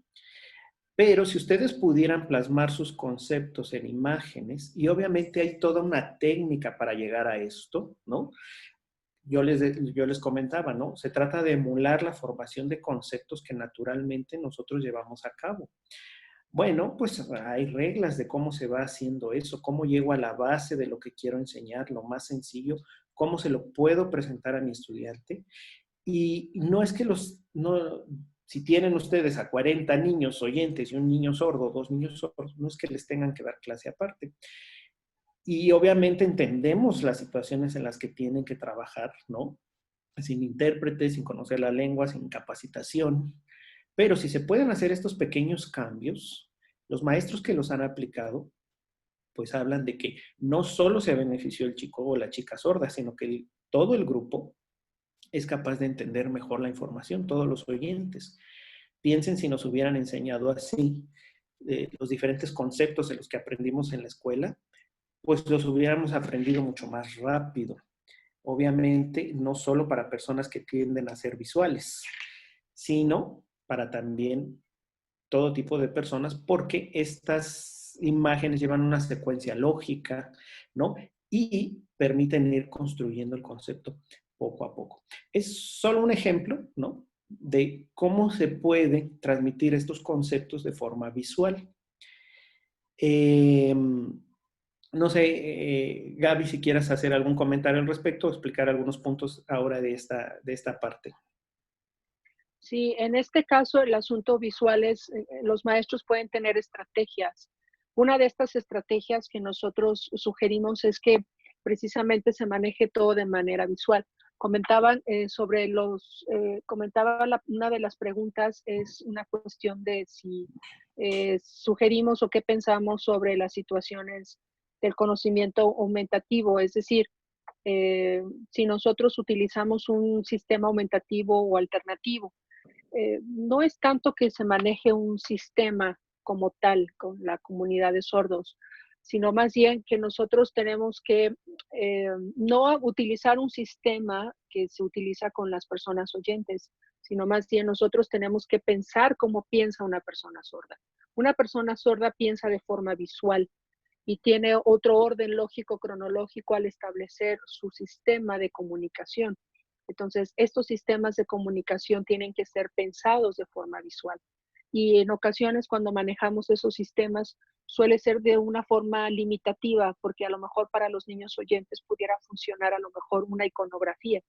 Pero si ustedes pudieran plasmar sus conceptos en imágenes, y obviamente hay toda una técnica para llegar a esto, ¿no? Yo les comentaba, ¿no? Se trata de emular la formación de conceptos que naturalmente nosotros llevamos a cabo. Bueno, pues hay reglas de cómo se va haciendo eso, cómo llego a la base de lo que quiero enseñar, lo más sencillo, cómo se lo puedo presentar a mi estudiante. Y no es que si tienen ustedes a 40 niños oyentes y un niño sordo, 2 niños sordos, no es que les tengan que dar clase aparte. Y obviamente entendemos las situaciones en las que tienen que trabajar, ¿no? Sin intérprete, sin conocer la lengua, sin capacitación. Pero si se pueden hacer estos pequeños cambios, los maestros que los han aplicado, pues hablan de que no solo se benefició el chico o la chica sorda, sino que todo el grupo es capaz de entender mejor la información, todos los oyentes. Piensen si nos hubieran enseñado así los diferentes conceptos de los que aprendimos en la escuela, pues los hubiéramos aprendido mucho más rápido. Obviamente, no solo para personas que tienden a ser visuales. sino para también todo tipo de personas, porque estas imágenes llevan una secuencia lógica, ¿no? Y permiten ir construyendo el concepto poco a poco. Es solo un ejemplo, ¿no?, de cómo se puede transmitir estos conceptos de forma visual. No sé, Gaby, si quieras hacer algún comentario al respecto o explicar algunos puntos ahora de esta parte. Sí, en este caso el asunto visual es, los maestros pueden tener estrategias. Una de estas estrategias que nosotros sugerimos es que precisamente se maneje todo de manera visual. Comentaban sobre una de las preguntas es una cuestión de si sugerimos o qué pensamos sobre las situaciones del conocimiento aumentativo, es decir, si nosotros utilizamos un sistema aumentativo o alternativo. No es tanto que se maneje un sistema como tal con la comunidad de sordos, sino más bien que nosotros tenemos que no utilizar un sistema que se utiliza con las personas oyentes, sino más bien nosotros tenemos que pensar cómo piensa una persona sorda. Una persona sorda piensa de forma visual y tiene otro orden lógico cronológico al establecer su sistema de comunicación. Entonces, estos sistemas de comunicación tienen que ser pensados de forma visual. Y en ocasiones cuando manejamos esos sistemas suele ser de una forma limitativa, porque a lo mejor para los niños oyentes pudiera funcionar a lo mejor una iconografía,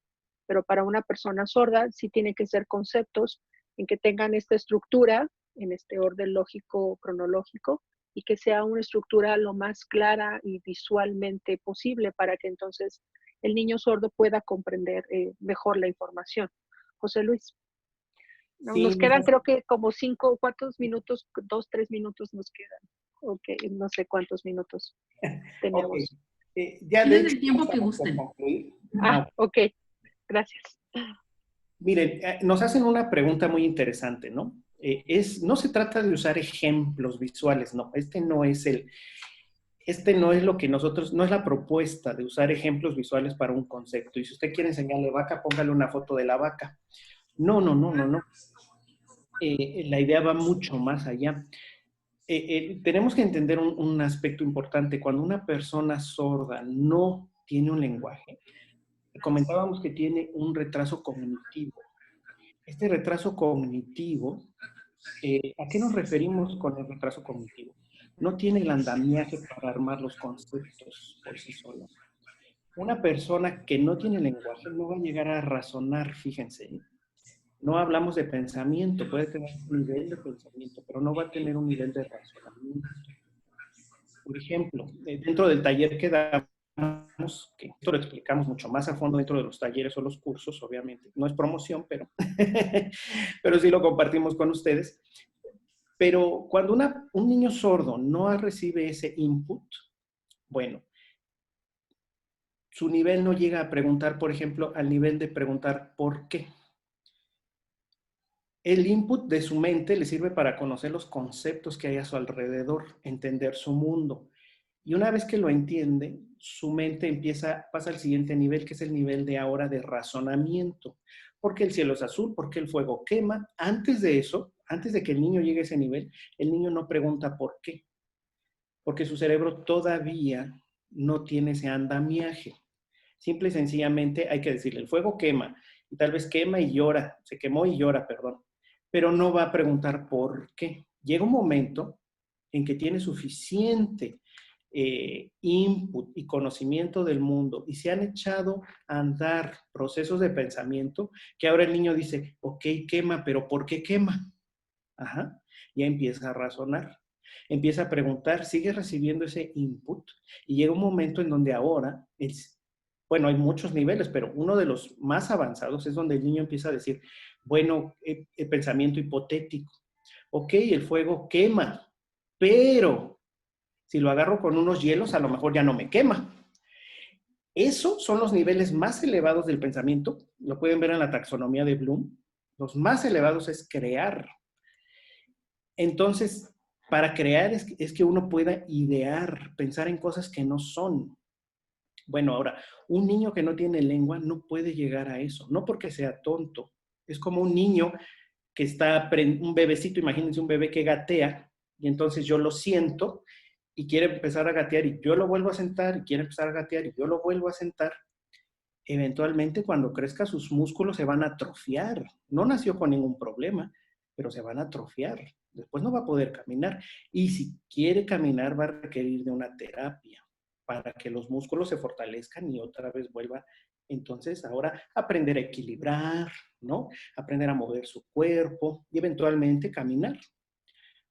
pero para una persona sorda sí tiene que ser conceptos en que tengan esta estructura, en este orden lógico cronológico, y que sea una estructura lo más clara y visualmente posible para que entonces el niño sordo pueda comprender mejor la información. José Luis. Sí, Nos quedan creo que como 5, ¿cuántos minutos? 2, 3 minutos nos quedan. Ok, no sé cuántos minutos tenemos. Okay. Ya de Tienen hecho el tiempo que estamos por gusten. concluir. Ok, gracias. Miren, nos hacen una pregunta muy interesante, ¿no? No se trata de usar ejemplos visuales, no. Este no es lo que nosotros, no es la propuesta de usar ejemplos visuales para un concepto. Y si usted quiere enseñarle vaca, póngale una foto de la vaca. No. La idea va mucho más allá. Tenemos que entender un aspecto importante. Cuando una persona sorda no tiene un lenguaje, comentábamos que tiene un retraso cognitivo. Este retraso cognitivo, ¿a qué nos referimos con el retraso cognitivo? No tiene el andamiaje para armar los conceptos por sí sola. Una persona que no tiene lenguaje no va a llegar a razonar, fíjense. No hablamos de pensamiento, puede tener un nivel de pensamiento, pero no va a tener un nivel de razonamiento. Por ejemplo, dentro del taller que damos, que esto lo explicamos mucho más a fondo dentro de los talleres o los cursos, obviamente, no es promoción, pero, pero sí lo compartimos con ustedes. Pero cuando un niño sordo no recibe ese input, bueno, su nivel no llega a preguntar, por ejemplo, al nivel de preguntar ¿por qué? El input de su mente le sirve para conocer los conceptos que hay a su alrededor, entender su mundo. Y una vez que lo entiende, su mente pasa al siguiente nivel, que es el nivel de ahora de razonamiento. ¿Por qué el cielo es azul? ¿Por qué el fuego quema? Antes de eso, antes de que el niño llegue a ese nivel, el niño no pregunta por qué, porque su cerebro todavía no tiene ese andamiaje. Simple y sencillamente hay que decirle, el fuego quema, y tal vez quema y llora, se quemó y llora, perdón, pero no va a preguntar por qué. Llega un momento en que tiene suficiente input y conocimiento del mundo y se han echado a andar procesos de pensamiento que ahora el niño dice, ok, quema, pero ¿por qué quema? Ajá, ya empieza a razonar, empieza a preguntar, sigue recibiendo ese input y llega un momento en donde ahora, bueno, hay muchos niveles, pero uno de los más avanzados es donde el niño empieza a decir, bueno, el pensamiento hipotético, ok, el fuego quema, pero si lo agarro con unos hielos, a lo mejor ya no me quema. Esos son los niveles más elevados del pensamiento. Lo pueden ver en la taxonomía de Bloom. Los más elevados es crear. Entonces, para crear es que uno pueda idear, pensar en cosas que no son. Bueno, ahora, un niño que no tiene lengua no puede llegar a eso. No porque sea tonto. Es como un niño que está un bebecito, imagínense un bebé que gatea, y entonces yo lo siento y quiere empezar a gatear y yo lo vuelvo a sentar y quiere empezar a gatear y yo lo vuelvo a sentar. Eventualmente cuando crezca sus músculos se van a atrofiar. No nació con ningún problema, pero se van a atrofiar. Después no va a poder caminar. Y si quiere caminar va a requerir de una terapia para que los músculos se fortalezcan y otra vez vuelva. Entonces ahora aprender a equilibrar, ¿no? Aprender a mover su cuerpo y eventualmente caminar.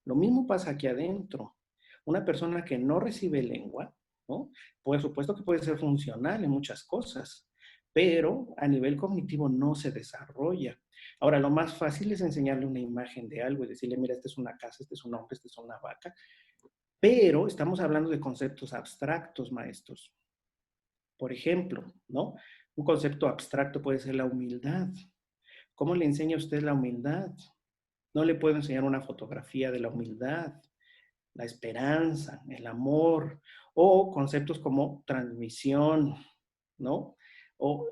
Lo mismo pasa aquí adentro. Una persona que no recibe lengua, ¿no? Por supuesto que puede ser funcional en muchas cosas, pero a nivel cognitivo no se desarrolla. Ahora, lo más fácil es enseñarle una imagen de algo y decirle, mira, esta es una casa, este es un hombre, esta es una vaca, pero estamos hablando de conceptos abstractos, maestros. Por ejemplo, ¿no? Un concepto abstracto puede ser la humildad. ¿Cómo le enseña a usted la humildad? No le puedo enseñar una fotografía de la humildad, la esperanza, el amor, o conceptos como transmisión, ¿no? O,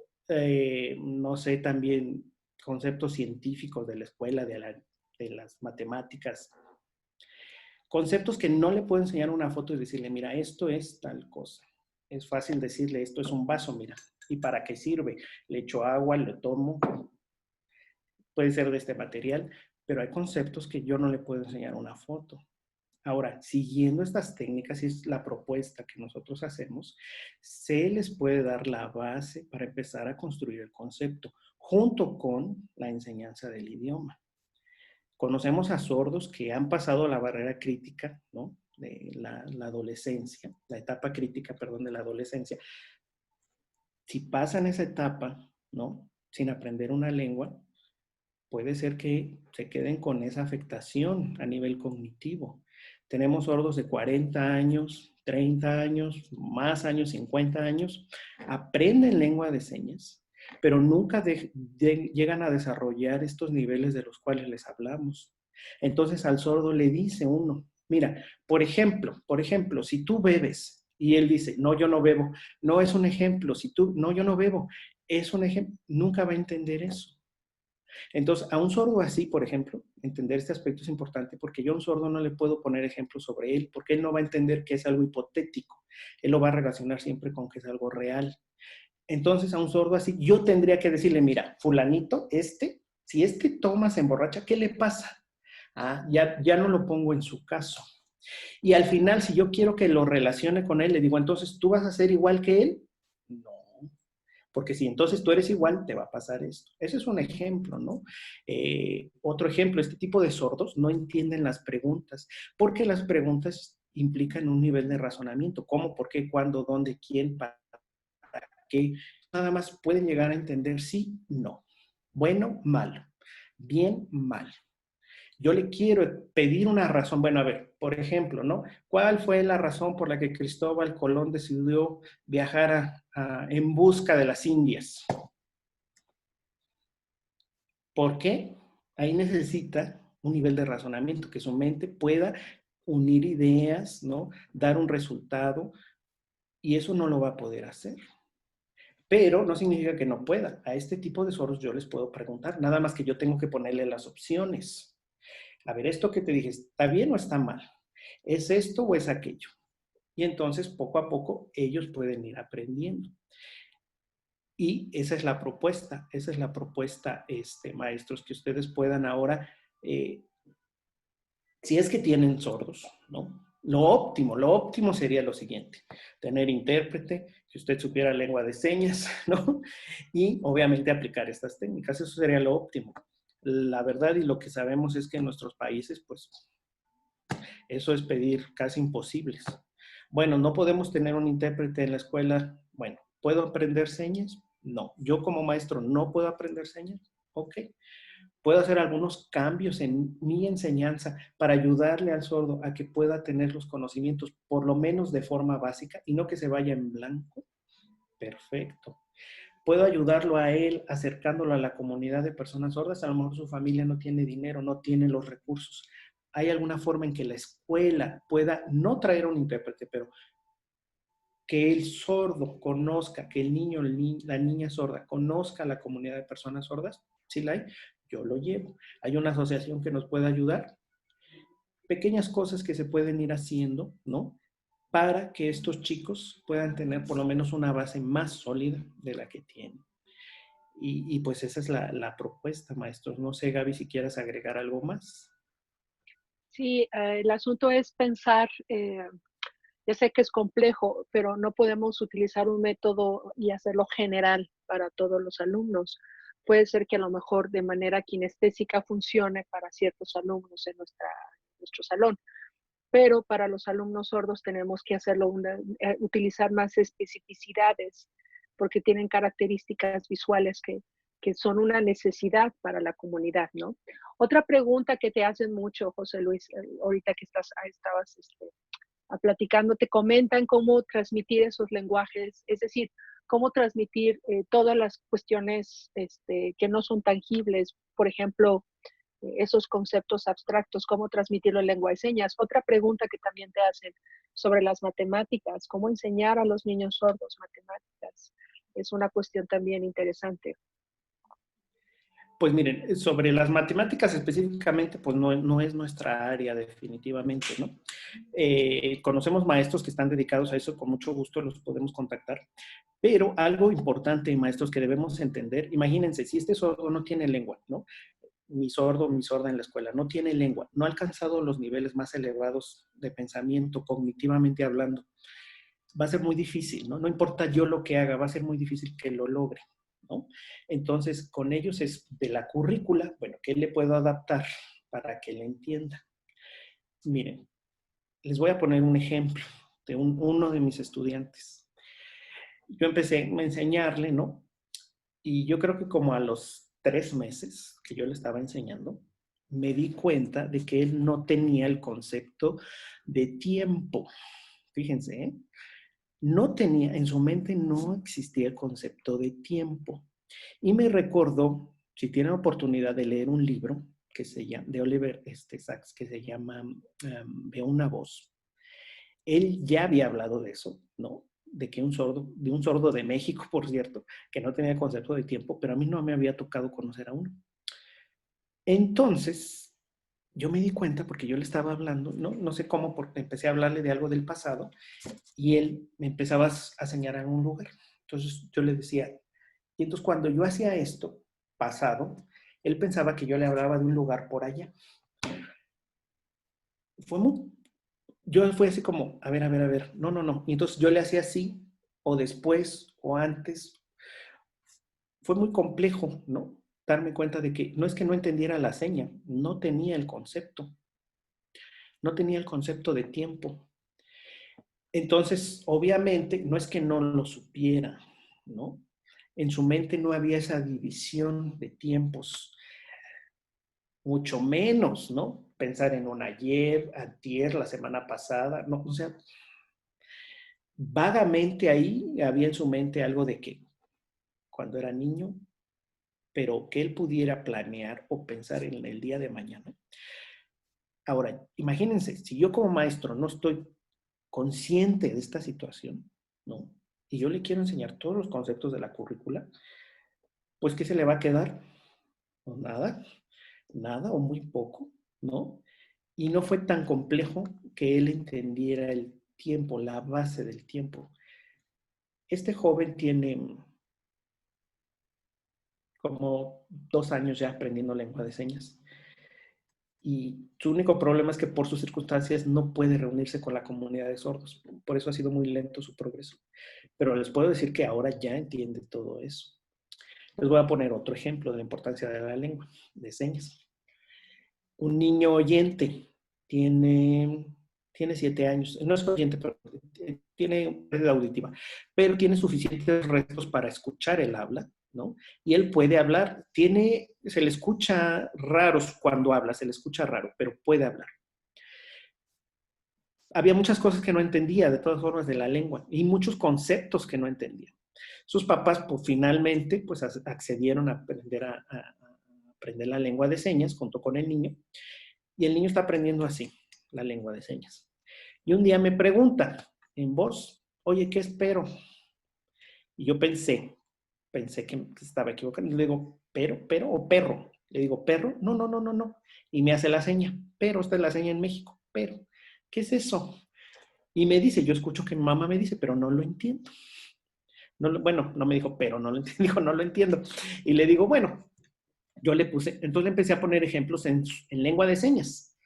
no sé, también conceptos científicos de la escuela, de las matemáticas. Conceptos que no le puedo enseñar una foto y decirle, mira, esto es tal cosa. Es fácil decirle, esto es un vaso, mira. ¿Y para qué sirve? Le echo agua, le tomo. Puede ser de este material, pero hay conceptos que yo no le puedo enseñar una foto. Ahora, siguiendo estas técnicas, y es la propuesta que nosotros hacemos, se les puede dar la base para empezar a construir el concepto, junto con la enseñanza del idioma. Conocemos a sordos que han pasado la barrera crítica, ¿no? De la adolescencia, la etapa crítica, perdón, de la adolescencia. Si pasan esa etapa, ¿no? Sin aprender una lengua, puede ser que se queden con esa afectación a nivel cognitivo. Tenemos sordos de 40 años, 30 años, más años, 50 años, aprenden lengua de señas, pero nunca llegan a desarrollar estos niveles de los cuales les hablamos. Entonces al sordo le dice uno, mira, por ejemplo, si tú bebes y él dice, no, yo no bebo, no es un ejemplo, si tú, no, yo no bebo, es un ejemplo, nunca va a entender eso. Entonces, a un sordo así, por ejemplo, entender este aspecto es importante porque yo a un sordo no le puedo poner ejemplos sobre él porque él no va a entender que es algo hipotético. Él lo va a relacionar siempre con que es algo real. Entonces, a un sordo así, yo tendría que decirle, mira, fulanito, si toma, se emborracha, ¿qué le pasa? Ah, ya no lo pongo en su caso. Y al final, si yo quiero que lo relacione con él, le digo, entonces, ¿tú vas a ser igual que él? No. Porque si entonces tú eres igual, te va a pasar esto. Ese es un ejemplo, ¿no? Otro ejemplo, este tipo de sordos no entienden las preguntas, porque las preguntas implican un nivel de razonamiento. ¿Cómo, por qué, cuándo, dónde, quién, para qué? Nada más pueden llegar a entender sí, no. Bueno, malo. Bien, mal. Yo le quiero pedir una razón. Bueno, a ver, por ejemplo, ¿no? ¿Cuál fue la razón por la que Cristóbal Colón decidió viajar en busca de las Indias? ¿Por qué? Ahí necesita un nivel de razonamiento, que su mente pueda unir ideas, ¿no? Dar un resultado, y eso no lo va a poder hacer. Pero no significa que no pueda. A este tipo de sordos yo les puedo preguntar, nada más que yo tengo que ponerle las opciones. A ver, esto que te dije, ¿está bien o está mal? ¿Es esto o es aquello? Y entonces, poco a poco, ellos pueden ir aprendiendo. Y esa es la propuesta, maestros, que ustedes puedan ahora, si es que tienen sordos, ¿no? Lo óptimo sería lo siguiente, tener intérprete, que usted supiera lengua de señas, ¿no? Y obviamente aplicar estas técnicas, eso sería lo óptimo. La verdad y lo que sabemos es que en nuestros países, pues, eso es pedir casi imposibles. Bueno, no podemos tener un intérprete en la escuela. Bueno, ¿puedo aprender señas? No. ¿Yo como maestro no puedo aprender señas? Ok. ¿Puedo hacer algunos cambios en mi enseñanza para ayudarle al sordo a que pueda tener los conocimientos, por lo menos de forma básica, y no que se vaya en blanco? Perfecto. ¿Puedo ayudarlo a él acercándolo a la comunidad de personas sordas? A lo mejor su familia no tiene dinero, no tiene los recursos. ¿Hay alguna forma en que la escuela pueda no traer un intérprete, pero que el sordo conozca, que el niño, la niña sorda conozca a la comunidad de personas sordas? ¿Sí la hay? yo lo llevo. Hay una asociación que nos puede ayudar. Pequeñas cosas que se pueden ir haciendo, ¿no? Para que estos chicos puedan tener por lo menos una base más sólida de la que tienen. Y pues esa es la propuesta, maestros. No sé, Gaby, si quieres agregar algo más. Sí, el asunto es pensar, ya sé que es complejo, pero no podemos utilizar un método y hacerlo general para todos los alumnos. Puede ser que a lo mejor de manera kinestésica funcione para ciertos alumnos en nuestro salón, pero para los alumnos sordos tenemos que hacerlo utilizar más especificidades porque tienen características visuales que son una necesidad para la comunidad, ¿no? Otra pregunta que te hacen mucho, José Luis, ahorita que estabas platicando, te comentan cómo transmitir esos lenguajes, es decir, cómo transmitir todas las cuestiones que no son tangibles, por ejemplo, esos conceptos abstractos, cómo transmitirlo en lengua de señas. Otra pregunta que también te hacen sobre las matemáticas, cómo enseñar a los niños sordos matemáticas. Es una cuestión también interesante. Pues miren, sobre las matemáticas específicamente, pues no es nuestra área definitivamente, ¿no? Conocemos maestros que están dedicados a eso, con mucho gusto los podemos contactar, pero algo importante, maestros, que debemos entender, imagínense, si este sordo no tiene lengua, ¿no? Mi sordo, mi sorda en la escuela, no tiene lengua, no ha alcanzado los niveles más elevados de pensamiento, cognitivamente hablando, va a ser muy difícil, ¿no? No importa yo lo que haga, va a ser muy difícil que lo logre, ¿no? Entonces, con ellos es de la currícula, bueno, ¿qué le puedo adaptar para que le entienda? Miren, les voy a poner un ejemplo de uno de mis estudiantes. Yo empecé a enseñarle, ¿no? Y yo creo que como a los 3 meses que yo le estaba enseñando, me di cuenta de que él no tenía el concepto de tiempo. Fíjense, ¿eh? No tenía, en su mente no existía el concepto de tiempo. Y me recordó, si tienen oportunidad de leer un libro que se llama, de Oliver Sacks, que se llama Veo una voz. Él ya había hablado de eso, ¿no? De un sordo de México, por cierto, que no tenía concepto de tiempo, pero a mí no me había tocado conocer a uno. Entonces, yo me di cuenta porque yo le estaba hablando, no sé cómo, porque empecé a hablarle de algo del pasado y él me empezaba a señalar un lugar. Entonces yo le decía, y entonces cuando yo hacía esto, pasado, él pensaba que yo le hablaba de un lugar por allá. Yo fui así como, a ver, no. Y entonces yo le hacía así, o después, o antes. Fue muy complejo, ¿no? Darme cuenta de que no es que no entendiera la seña, no tenía el concepto. No tenía el concepto de tiempo. Entonces, obviamente, no es que no lo supiera, ¿no? En su mente no había esa división de tiempos, mucho menos, ¿no? Pensar en un ayer, antier, la semana pasada, no, o sea, vagamente ahí había en su mente algo de que cuando era niño, pero que él pudiera planear o pensar en el día de mañana. Ahora, imagínense, si yo como maestro no estoy consciente de esta situación, ¿no? Y yo le quiero enseñar todos los conceptos de la currícula, pues ¿qué se le va a quedar? Pues nada o muy poco, ¿no? Y no fue tan complejo que él entendiera el tiempo, la base del tiempo. Este joven tiene como 2 años ya aprendiendo lengua de señas. Y su único problema es que por sus circunstancias no puede reunirse con la comunidad de sordos. Por eso ha sido muy lento su progreso. Pero les puedo decir que ahora ya entiende todo eso. Les voy a poner otro ejemplo de la importancia de la lengua de señas. Un niño oyente tiene 7 años, no es oyente, pero tiene pérdida auditiva, pero tiene suficientes restos para escuchar el habla, ¿no? Y él puede hablar, se le escucha raro cuando habla, se le escucha raro, pero puede hablar. Había muchas cosas que no entendía, de todas formas, de la lengua, y muchos conceptos que no entendía. Sus papás, pues, finalmente, pues, accedieron a aprender la lengua de señas junto con el niño, y el niño está aprendiendo así, la lengua de señas. Y un día me pregunta en voz, oye, ¿qué espero? Y yo pensé que estaba equivocado. Y le digo, pero o perro. Le digo, ¿perro? No, no, no, no, no. Y me hace la seña, pero esta es la seña en México, pero, ¿qué es eso? Y me dice, yo escucho que mi mamá me dice, pero no lo entiendo. No, bueno, no me dijo, pero no lo entiendo, dijo, no lo entiendo. Y le digo, bueno, yo le puse, entonces empecé a poner ejemplos en lengua de señas.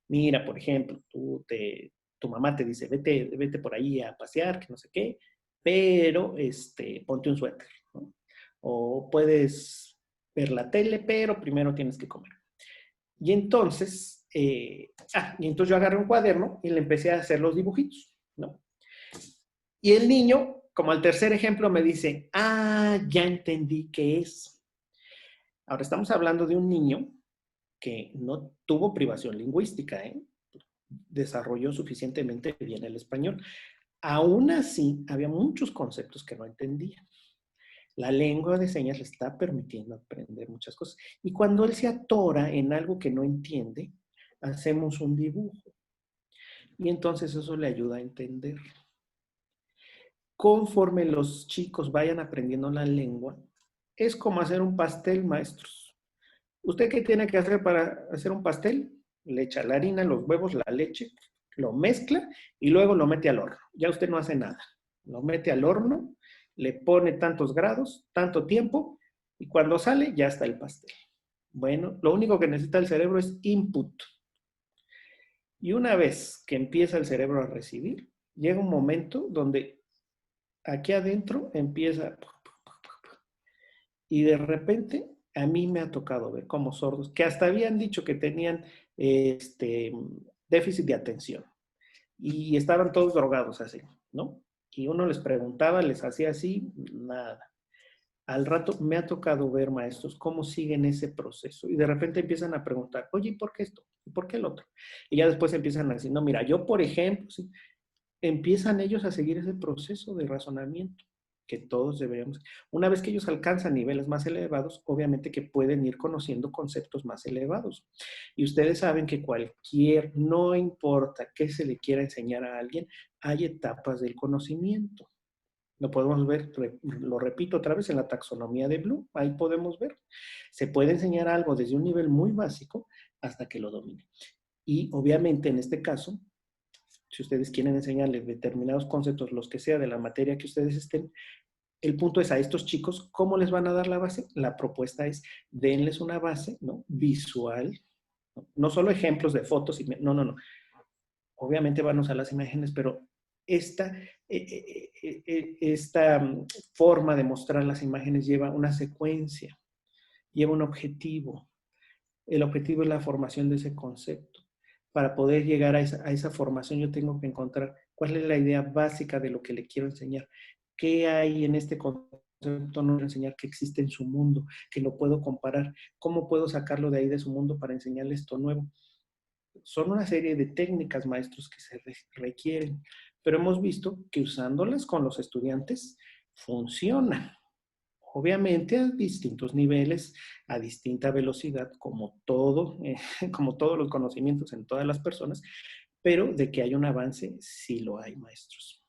Mira, por ejemplo, tu mamá te dice, vete por ahí a pasear, que no sé qué, pero ponte un suéter, ¿no? O puedes ver la tele, pero primero tienes que comer. Y entonces, y entonces yo agarré un cuaderno y le empecé a hacer los dibujitos, ¿no? Y el niño, como al tercer ejemplo, me dice, ya entendí qué es. Ahora estamos hablando de un niño que no tuvo privación lingüística, ¿eh? Desarrolló suficientemente bien el español. Aún así, había muchos conceptos que no entendía. La lengua de señas le está permitiendo aprender muchas cosas. Y cuando él se atora en algo que no entiende, hacemos un dibujo. Y entonces eso le ayuda a entender. Conforme los chicos vayan aprendiendo la lengua, es como hacer un pastel, maestros. ¿Usted qué tiene que hacer para hacer un pastel? Le echa la harina, los huevos, la leche, lo mezcla y luego lo mete al horno. Ya usted no hace nada. Lo mete al horno, le pone tantos grados, tanto tiempo y cuando sale ya está el pastel. Bueno, lo único que necesita el cerebro es input. Y una vez que empieza el cerebro a recibir, llega un momento donde aquí adentro empieza y de repente a mí me ha tocado ver como sordos que hasta habían dicho que tenían déficit de atención y estaban todos drogados así, ¿no? Y uno les preguntaba, les hacía así, nada. Al rato me ha tocado ver maestros cómo siguen ese proceso y de repente empiezan a preguntar, oye, ¿y por qué esto? ¿Y por qué el otro? Y ya después empiezan a decir, no, mira, yo por ejemplo, ¿sí? Empiezan ellos a seguir ese proceso de razonamiento que todos deberíamos. Una vez que ellos alcanzan niveles más elevados, obviamente que pueden ir conociendo conceptos más elevados. Y ustedes saben que no importa qué se le quiera enseñar a alguien, hay etapas del conocimiento. Lo podemos ver, lo repito otra vez, en la taxonomía de Bloom, ahí podemos ver. Se puede enseñar algo desde un nivel muy básico hasta que lo domine. Y obviamente en este caso, si ustedes quieren enseñarles determinados conceptos, los que sea de la materia que ustedes estén, el punto es a estos chicos, ¿cómo les van a dar la base? La propuesta es, denles una base, ¿no? Visual, no solo ejemplos de fotos, no, no, no. Obviamente van a usar las imágenes, pero esta forma de mostrar las imágenes lleva una secuencia, lleva un objetivo. El objetivo es la formación de ese concepto. Para poder llegar a esa formación yo tengo que encontrar cuál es la idea básica de lo que le quiero enseñar. ¿Qué hay en este concepto? No enseñar que existe en su mundo, que lo puedo comparar. ¿Cómo puedo sacarlo de ahí de su mundo para enseñarle esto nuevo? Son una serie de técnicas, maestros, que se requieren, pero hemos visto que usándolas con los estudiantes funciona. Obviamente a distintos niveles, a distinta velocidad, como como todos los conocimientos en todas las personas, pero de que hay un avance, sí lo hay, maestros.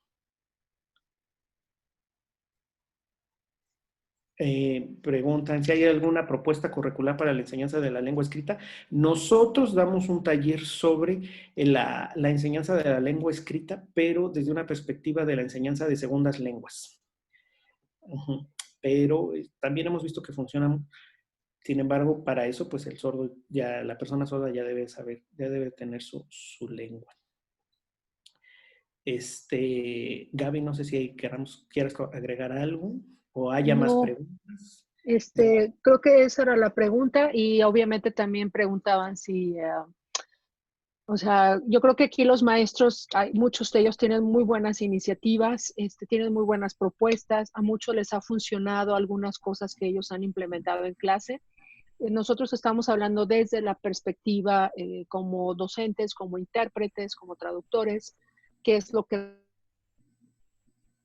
Preguntan si hay alguna propuesta curricular para la enseñanza de la lengua escrita. Nosotros damos un taller sobre la enseñanza de la lengua escrita, pero desde una perspectiva de la enseñanza de segundas lenguas. Pero también hemos visto que funcionan. Sin embargo, para eso, pues el sordo, la persona sorda ya debe saber, ya debe tener su lengua. Gaby, no sé si quieras agregar algo o haya más preguntas. Creo que esa era la pregunta y obviamente también preguntaban si, o sea, yo creo que aquí los maestros, muchos de ellos tienen muy buenas iniciativas, tienen muy buenas propuestas, a muchos les ha funcionado algunas cosas que ellos han implementado en clase. Nosotros estamos hablando desde la perspectiva como docentes, como intérpretes, como traductores, qué es lo que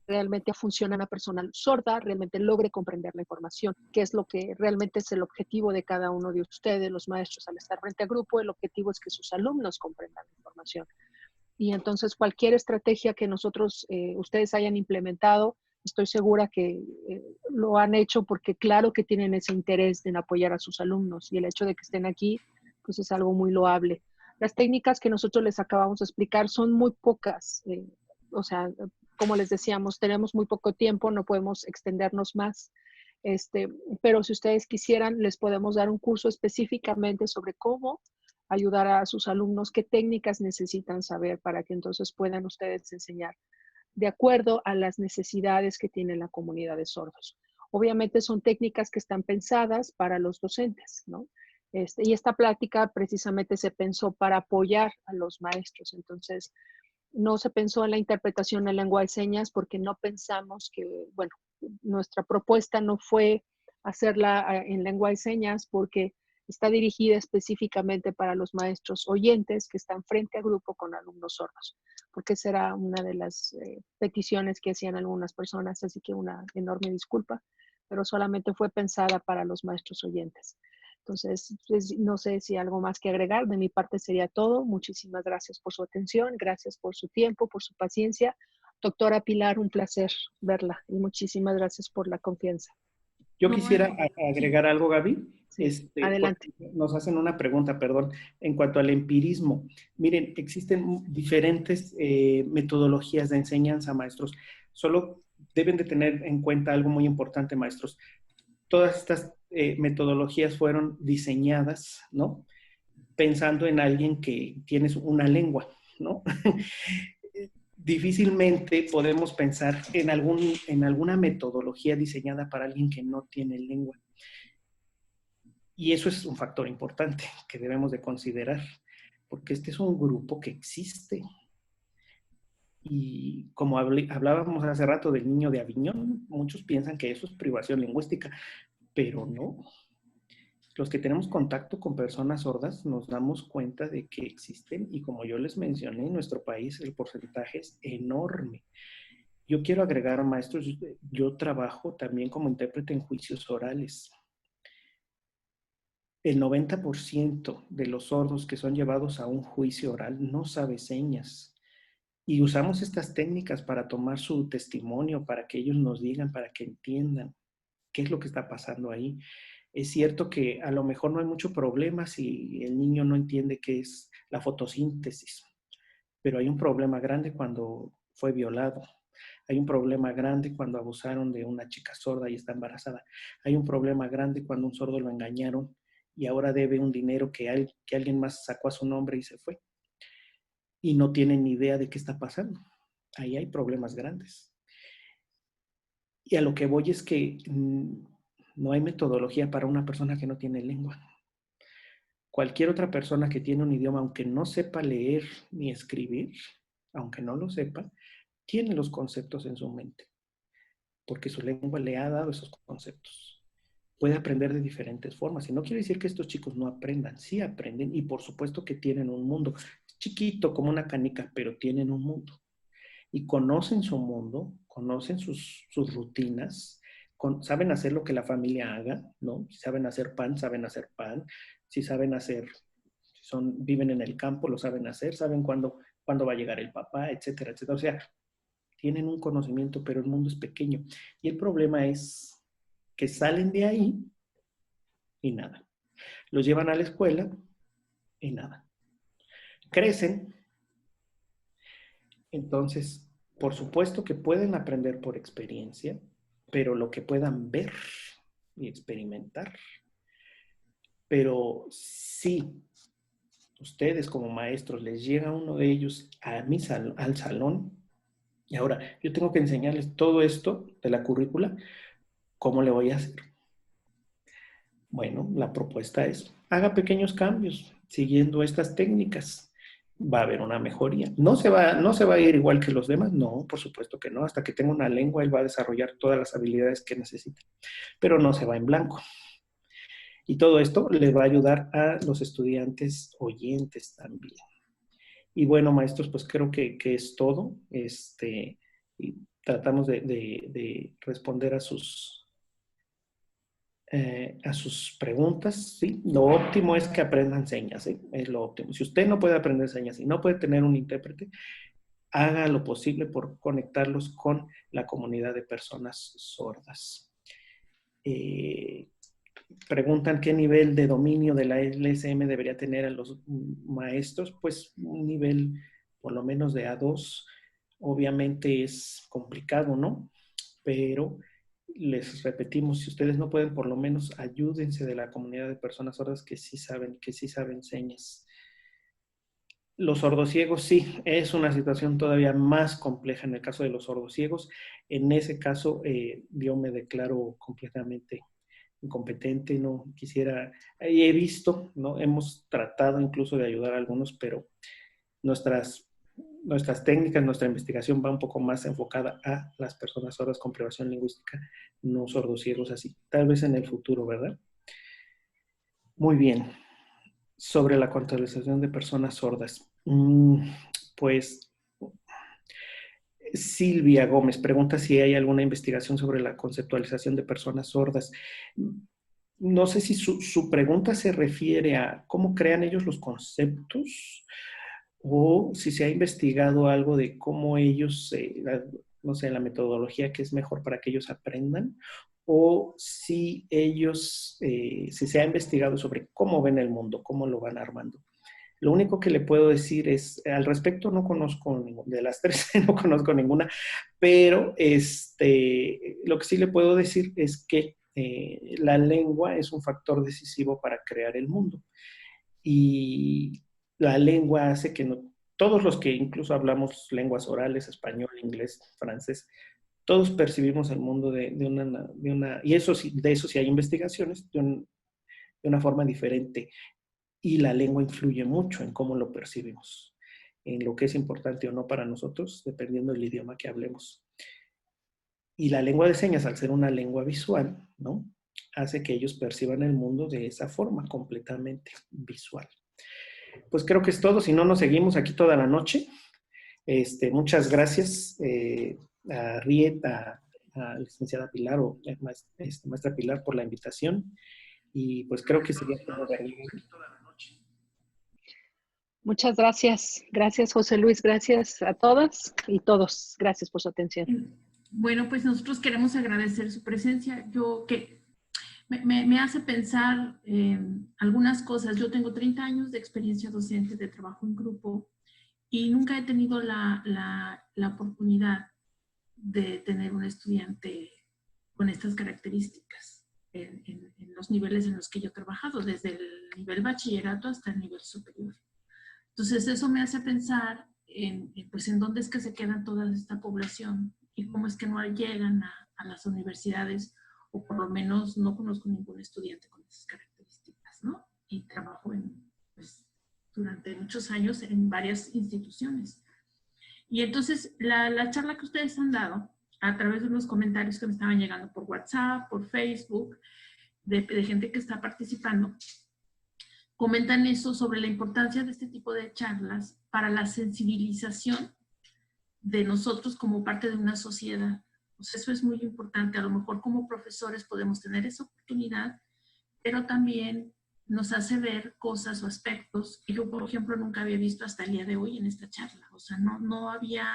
realmente funciona en una persona sorda, realmente logre comprender la información, qué es lo que realmente es el objetivo de cada uno de ustedes, los maestros, al estar frente a grupo, el objetivo es que sus alumnos comprendan la información. Y entonces cualquier estrategia que ustedes hayan implementado, estoy segura que lo han hecho porque claro que tienen ese interés en apoyar a sus alumnos y el hecho de que estén aquí, pues es algo muy loable. Las técnicas que nosotros les acabamos de explicar son muy pocas. O sea, como les decíamos, tenemos muy poco tiempo, no podemos extendernos más. Pero si ustedes quisieran, les podemos dar un curso específicamente sobre cómo ayudar a sus alumnos, qué técnicas necesitan saber para que entonces puedan ustedes enseñar de acuerdo a las necesidades que tiene la comunidad de sordos. Obviamente son técnicas que están pensadas para los docentes, ¿no? Y esta plática precisamente se pensó para apoyar a los maestros. Entonces, no se pensó en la interpretación en lengua de señas porque no pensamos que, bueno, nuestra propuesta no fue hacerla en lengua de señas porque está dirigida específicamente para los maestros oyentes que están frente a grupo con alumnos sordos, porque esa era una de las peticiones que hacían algunas personas, así que una enorme disculpa, pero solamente fue pensada para los maestros oyentes. Entonces, pues, no sé si algo más que agregar. De mi parte sería todo. Muchísimas gracias por su atención, gracias por su tiempo, por su paciencia. Doctora Pilar, un placer verla y muchísimas gracias por la confianza. Yo quisiera agregar algo, Gaby. Sí, adelante. Nos hacen una pregunta, perdón, en cuanto al empirismo. Miren, existen diferentes metodologías de enseñanza, maestros. Solo deben de tener en cuenta algo muy importante, maestros. Todas estas metodologías fueron diseñadas, ¿no? Pensando en alguien que tiene una lengua, ¿no? Difícilmente podemos pensar en alguna metodología diseñada para alguien que no tiene lengua. Y eso es un factor importante que debemos de considerar, porque este es un grupo que existe. Y como hablábamos hace rato del niño de Aviñón, muchos piensan que eso es privación lingüística, pero no. Los que tenemos contacto con personas sordas nos damos cuenta de que existen y como yo les mencioné, en nuestro país el porcentaje es enorme. Yo quiero agregar, maestros, yo trabajo también como intérprete en juicios orales. El 90% de los sordos que son llevados a un juicio oral no sabe señas. Y usamos estas técnicas para tomar su testimonio, para que ellos nos digan, para que entiendan qué es lo que está pasando ahí. Es cierto que a lo mejor no hay mucho problema si el niño no entiende qué es la fotosíntesis, pero hay un problema grande cuando fue violado. Hay un problema grande cuando abusaron de una chica sorda y está embarazada. Hay un problema grande cuando un sordo lo engañaron y ahora debe un dinero que alguien más sacó a su nombre y se fue. Y no tienen ni idea de qué está pasando. Ahí hay problemas grandes. Y a lo que voy es que no hay metodología para una persona que no tiene lengua. Cualquier otra persona que tiene un idioma, aunque no sepa leer ni escribir, aunque no lo sepa, tiene los conceptos en su mente, porque su lengua le ha dado esos conceptos. Puede aprender de diferentes formas. Y no quiere decir que estos chicos no aprendan. Sí aprenden y por supuesto que tienen un mundo. Es chiquito como una canica, pero tienen un mundo. Y conocen su mundo, conocen sus rutinas, saben hacer lo que la familia haga, ¿no? Si saben hacer pan, saben hacer pan. Si saben hacer, viven en el campo, lo saben hacer, saben cuándo va a llegar el papá, etcétera, etcétera. O sea, tienen un conocimiento, pero el mundo es pequeño. Y el problema es que salen de ahí y nada. Los llevan a la escuela y nada. Crecen. Entonces, por supuesto que pueden aprender por experiencia, pero lo que puedan ver y experimentar. Pero si ustedes como maestros les llega uno de ellos al salón, y ahora yo tengo que enseñarles todo esto de la currícula, ¿cómo le voy a hacer? Bueno, la propuesta es, haga pequeños cambios siguiendo estas técnicas. Va a haber una mejoría. No se va a ir igual que los demás, no, por supuesto que no. Hasta que tenga una lengua, él va a desarrollar todas las habilidades que necesita, pero no se va en blanco. Y todo esto le va a ayudar a los estudiantes oyentes también. Y bueno, maestros, pues creo que es todo. Y tratamos de responder a sus preguntas, ¿sí? Lo óptimo es que aprendan señas, ¿sí? Es lo óptimo. Si usted no puede aprender señas y no puede tener un intérprete, haga lo posible por conectarlos con la comunidad de personas sordas. Preguntan qué nivel de dominio de la LSM debería tener a los maestros. Pues un nivel por lo menos de A2. Obviamente es complicado, ¿no? Pero les repetimos, si ustedes no pueden, por lo menos ayúdense de la comunidad de personas sordas que sí saben señas. Los sordociegos sí, es una situación todavía más compleja en el caso de los sordociegos. En ese caso, yo me declaro completamente incompetente, no quisiera, he visto, ¿no? Hemos tratado incluso de ayudar a algunos, pero nuestras técnicas, nuestra investigación va un poco más enfocada a las personas sordas con privación lingüística, no sordociegos así. Tal vez en el futuro, ¿verdad? Muy bien. Sobre la contabilización de personas sordas. Pues Silvia Gómez pregunta si hay alguna investigación sobre la conceptualización de personas sordas. No sé si su pregunta se refiere a cómo crean ellos los conceptos o si se ha investigado algo de cómo ellos, no sé, la metodología que es mejor para que ellos aprendan, o si ellos, si se ha investigado sobre cómo ven el mundo, cómo lo van armando. Lo único que le puedo decir es, al respecto no conozco ninguna, de las tres no conozco ninguna, pero lo que sí le puedo decir es que la lengua es un factor decisivo para crear el mundo. Y la lengua hace que todos los que incluso hablamos lenguas orales, español, inglés, francés, todos percibimos el mundo de una, y eso sí, de eso sí hay investigaciones, de una forma diferente. Y la lengua influye mucho en cómo lo percibimos, en lo que es importante o no para nosotros, dependiendo del idioma que hablemos. Y la lengua de señas, al ser una lengua visual, ¿no?, hace que ellos perciban el mundo de esa forma, completamente visual. Pues creo que es todo, si no nos seguimos aquí toda la noche. Muchas gracias a Riet, a la licenciada Pilar o maestra Pilar por la invitación. Y pues creo que sería todo de ahí. Muchas gracias. Gracias, José Luis. Gracias a todas y todos. Gracias por su atención. Bueno, pues nosotros queremos agradecer su presencia. Me hace pensar algunas cosas. Yo tengo 30 años de experiencia docente, de trabajo en grupo, y nunca he tenido la oportunidad de tener un estudiante con estas características en los niveles en los que yo he trabajado, desde el nivel bachillerato hasta el nivel superior. Entonces eso me hace pensar pues en dónde es que se queda toda esta población y cómo es que no llegan a las universidades, o por lo menos no conozco ningún estudiante con esas características, ¿no? Y trabajo pues, durante muchos años en varias instituciones. Y entonces la charla que ustedes han dado a través de unos comentarios que me estaban llegando por WhatsApp, por Facebook, de gente que está participando, comentan eso sobre la importancia de este tipo de charlas para la sensibilización de nosotros como parte de una sociedad. Pues eso es muy importante. A lo mejor como profesores podemos tener esa oportunidad, pero también nos hace ver cosas o aspectos que yo, por ejemplo, nunca había visto hasta el día de hoy en esta charla. O sea, no había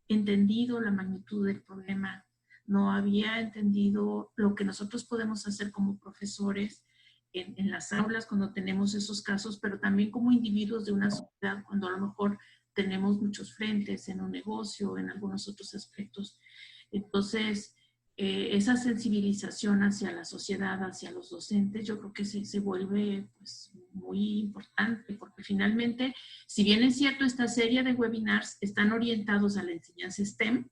entendido la magnitud del problema, no había entendido lo que nosotros podemos hacer como profesores en las aulas cuando tenemos esos casos, pero también como individuos de una sociedad cuando a lo mejor tenemos muchos frentes en un negocio, en algunos otros aspectos. Entonces, esa sensibilización hacia la sociedad, hacia los docentes, yo creo que se vuelve pues, muy importante, porque finalmente, si bien es cierto, esta serie de webinars están orientados a la enseñanza STEM,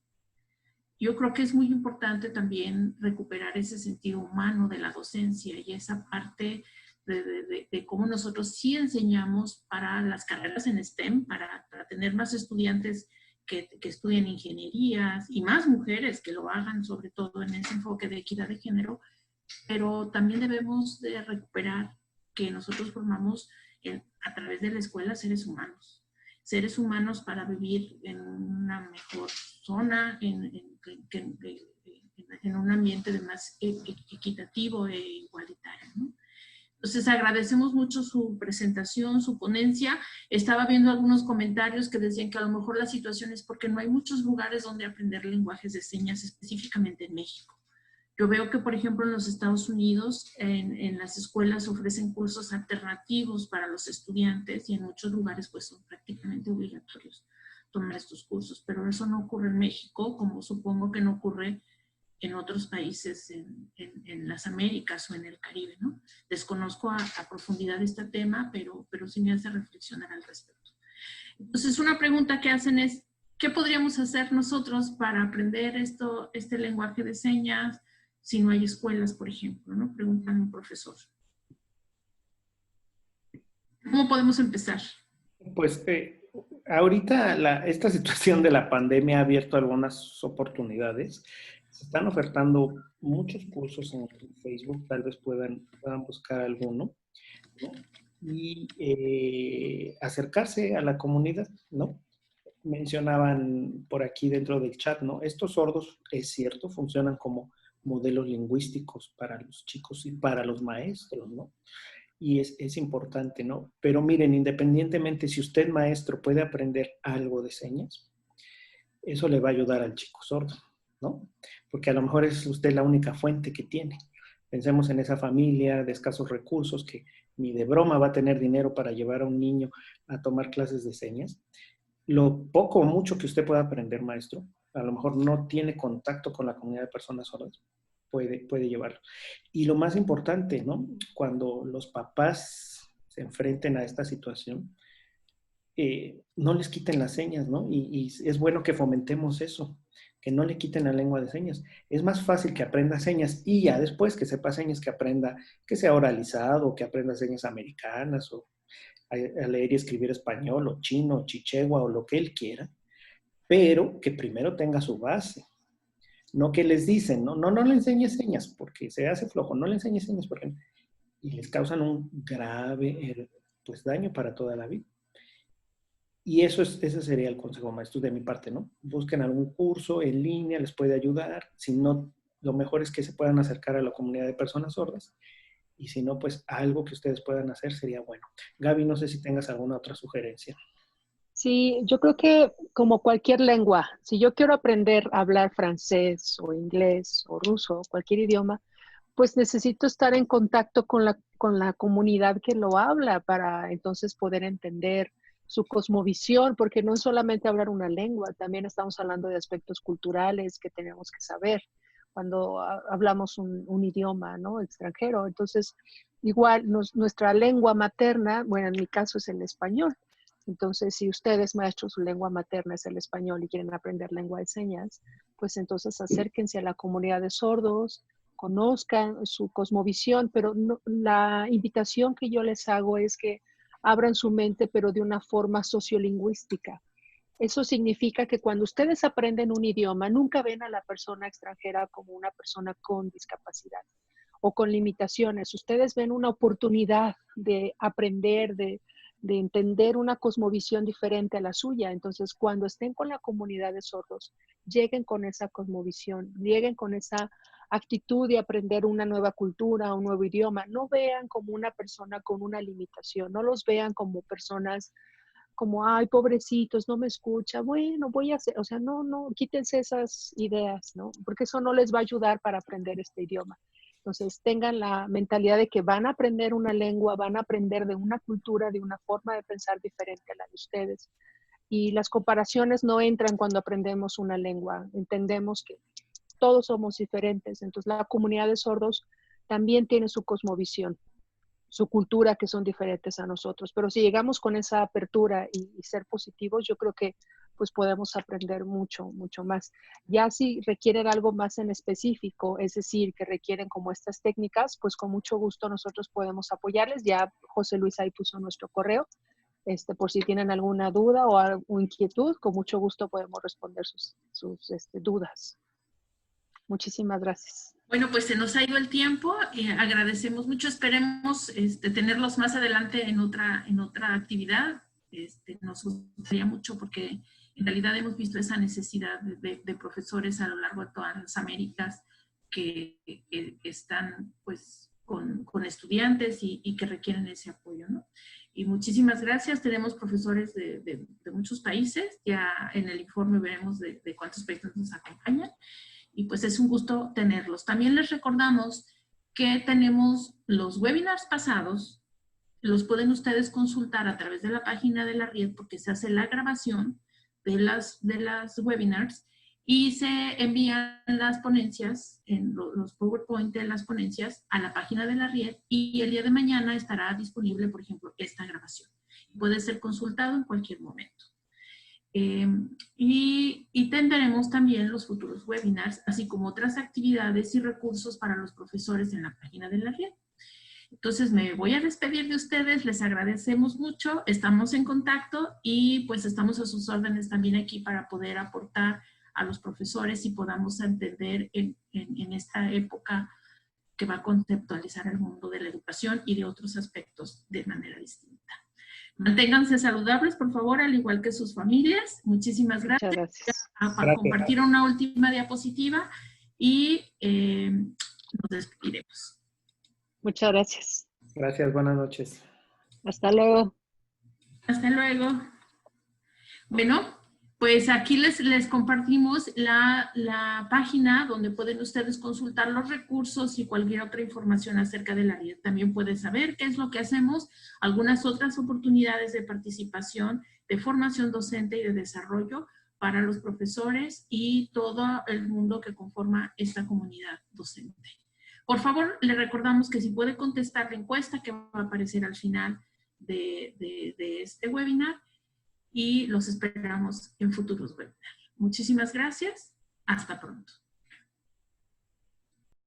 yo creo que es muy importante también recuperar ese sentido humano de la docencia y esa parte de cómo nosotros sí enseñamos para las carreras en STEM, para tener más estudiantes que estudien ingenierías y más mujeres que lo hagan, sobre todo en ese enfoque de equidad de género, pero también debemos de recuperar que nosotros formamos a través de la escuela seres humanos para vivir en una mejor zona, en un ambiente de más equitativo e igualitario, ¿no? Entonces, agradecemos mucho su presentación, su ponencia. Estaba viendo algunos comentarios que decían que a lo mejor la situación es porque no hay muchos lugares donde aprender lenguajes de señas, específicamente en México. Yo veo que, por ejemplo, en los Estados Unidos, en las escuelas ofrecen cursos alternativos para los estudiantes y en muchos lugares pues son prácticamente obligatorios tomar estos cursos, pero eso no ocurre en México, como supongo que no ocurre en otros países en las Américas o en el Caribe, ¿no? Desconozco a profundidad este tema, pero sí me hace reflexionar al respecto. Entonces, una pregunta que hacen es, ¿qué podríamos hacer nosotros para aprender este lenguaje de señas si no hay escuelas, por ejemplo, ¿no? Preguntan un profesor. ¿Cómo podemos empezar? Pues ahorita esta situación de la pandemia ha abierto algunas oportunidades. Se están ofertando muchos cursos en Facebook, tal vez puedan buscar alguno, ¿no? Y acercarse a la comunidad, ¿no? Mencionaban por aquí dentro del chat, ¿no? Estos sordos, es cierto, funcionan como modelos lingüísticos para los chicos y para los maestros, ¿no? Y es importante, ¿no? Pero miren, independientemente si usted, maestro, puede aprender algo de señas, eso le va a ayudar al chico sordo, ¿no? Porque a lo mejor es usted la única fuente que tiene. Pensemos en esa familia de escasos recursos que ni de broma va a tener dinero para llevar a un niño a tomar clases de señas. Lo poco o mucho que usted pueda aprender, maestro, a lo mejor no tiene contacto con la comunidad de personas sordas, puede llevarlo. Y lo más importante, ¿no? Cuando los papás se enfrenten a esta situación, no les quiten las señas, ¿no? Y es bueno que fomentemos eso, que no le quiten la lengua de señas. Es más fácil que aprenda señas y ya después que sepa señas, que aprenda, que sea oralizado, que aprenda señas americanas o a leer y escribir español o chino, o chichegua o lo que él quiera, pero que primero tenga su base. No que les dicen, no le enseñes señas porque se hace flojo, no le enseñes señas porque... Y les causan un grave pues, daño para toda la vida. Y ese sería el consejo, maestro, de mi parte, ¿no? Busquen algún curso en línea, les puede ayudar. Si no, lo mejor es que se puedan acercar a la comunidad de personas sordas. Y si no, pues algo que ustedes puedan hacer sería bueno. Gaby, no sé si tengas alguna otra sugerencia. Sí, yo creo que como cualquier lengua, si yo quiero aprender a hablar francés o inglés o ruso, cualquier idioma, pues necesito estar en contacto con la comunidad que lo habla para entonces poder entender su cosmovisión, porque no es solamente hablar una lengua, también estamos hablando de aspectos culturales que tenemos que saber cuando hablamos un idioma, ¿no? Extranjero. Entonces, igual nuestra lengua materna, bueno, en mi caso es el español. Entonces, si ustedes, maestros, su lengua materna es el español y quieren aprender lengua de señas, pues entonces acérquense a la comunidad de sordos, conozcan su cosmovisión, pero la invitación que yo les hago es que abran su mente, pero de una forma sociolingüística. Eso significa que cuando ustedes aprenden un idioma, nunca ven a la persona extranjera como una persona con discapacidad o con limitaciones. Ustedes ven una oportunidad de aprender, de entender una cosmovisión diferente a la suya. Entonces, cuando estén con la comunidad de sordos, lleguen con esa cosmovisión, lleguen con esa actitud de aprender una nueva cultura, un nuevo idioma. No vean como una persona con una limitación, no los vean como personas como, ay, pobrecitos, no me escucha, bueno, voy a hacer, o sea, no, quítense esas ideas, ¿no? Porque eso no les va a ayudar para aprender este idioma. Entonces, tengan la mentalidad de que van a aprender una lengua, van a aprender de una cultura, de una forma de pensar diferente a la de ustedes. Y las comparaciones no entran cuando aprendemos una lengua. Entendemos que todos somos diferentes. Entonces, la comunidad de sordos también tiene su cosmovisión, su cultura, que son diferentes a nosotros. Pero si llegamos con esa apertura y ser positivos, yo creo que pues podemos aprender mucho, mucho más. Ya si requieren algo más en específico, es decir, que requieren como estas técnicas, pues con mucho gusto nosotros podemos apoyarles. Ya José Luis ahí puso nuestro correo, por si tienen alguna duda o alguna inquietud, con mucho gusto podemos responder sus dudas. Muchísimas gracias. Bueno, pues se nos ha ido el tiempo, agradecemos mucho, esperemos tenerlos más adelante en otra actividad. Nos gustaría mucho porque en realidad hemos visto esa necesidad de profesores a lo largo de todas las Américas que están pues con estudiantes y que requieren ese apoyo, ¿no? Y muchísimas gracias. Tenemos profesores de muchos países. Ya en el informe veremos de cuántos países nos acompañan. Y pues es un gusto tenerlos. También les recordamos que tenemos los webinars pasados. Los pueden ustedes consultar a través de la página de la RIED porque se hace la grabación de las webinars y se envían las ponencias, los PowerPoint de las ponencias a la página de la RIED y el día de mañana estará disponible, por ejemplo, esta grabación. Puede ser consultado en cualquier momento. Y tendremos también los futuros webinars, así como otras actividades y recursos para los profesores en la página de la RIED. Entonces me voy a despedir de ustedes, les agradecemos mucho, estamos en contacto y pues estamos a sus órdenes también aquí para poder aportar a los profesores y podamos entender en esta época que va a conceptualizar el mundo de la educación y de otros aspectos de manera distinta. Manténganse saludables, por favor, al igual que sus familias. Muchísimas gracias. Muchas gracias. Para compartir una última diapositiva y nos despediremos. Muchas gracias. Gracias, buenas noches. Hasta luego. Hasta luego. Bueno, pues aquí les compartimos la página donde pueden ustedes consultar los recursos y cualquier otra información acerca de la RIED. También pueden saber qué es lo que hacemos, algunas otras oportunidades de participación, de formación docente y de desarrollo para los profesores y todo el mundo que conforma esta comunidad docente. Por favor, le recordamos que si puede contestar la encuesta que va a aparecer al final de este webinar y los esperamos en futuros webinars. Muchísimas gracias. Hasta pronto.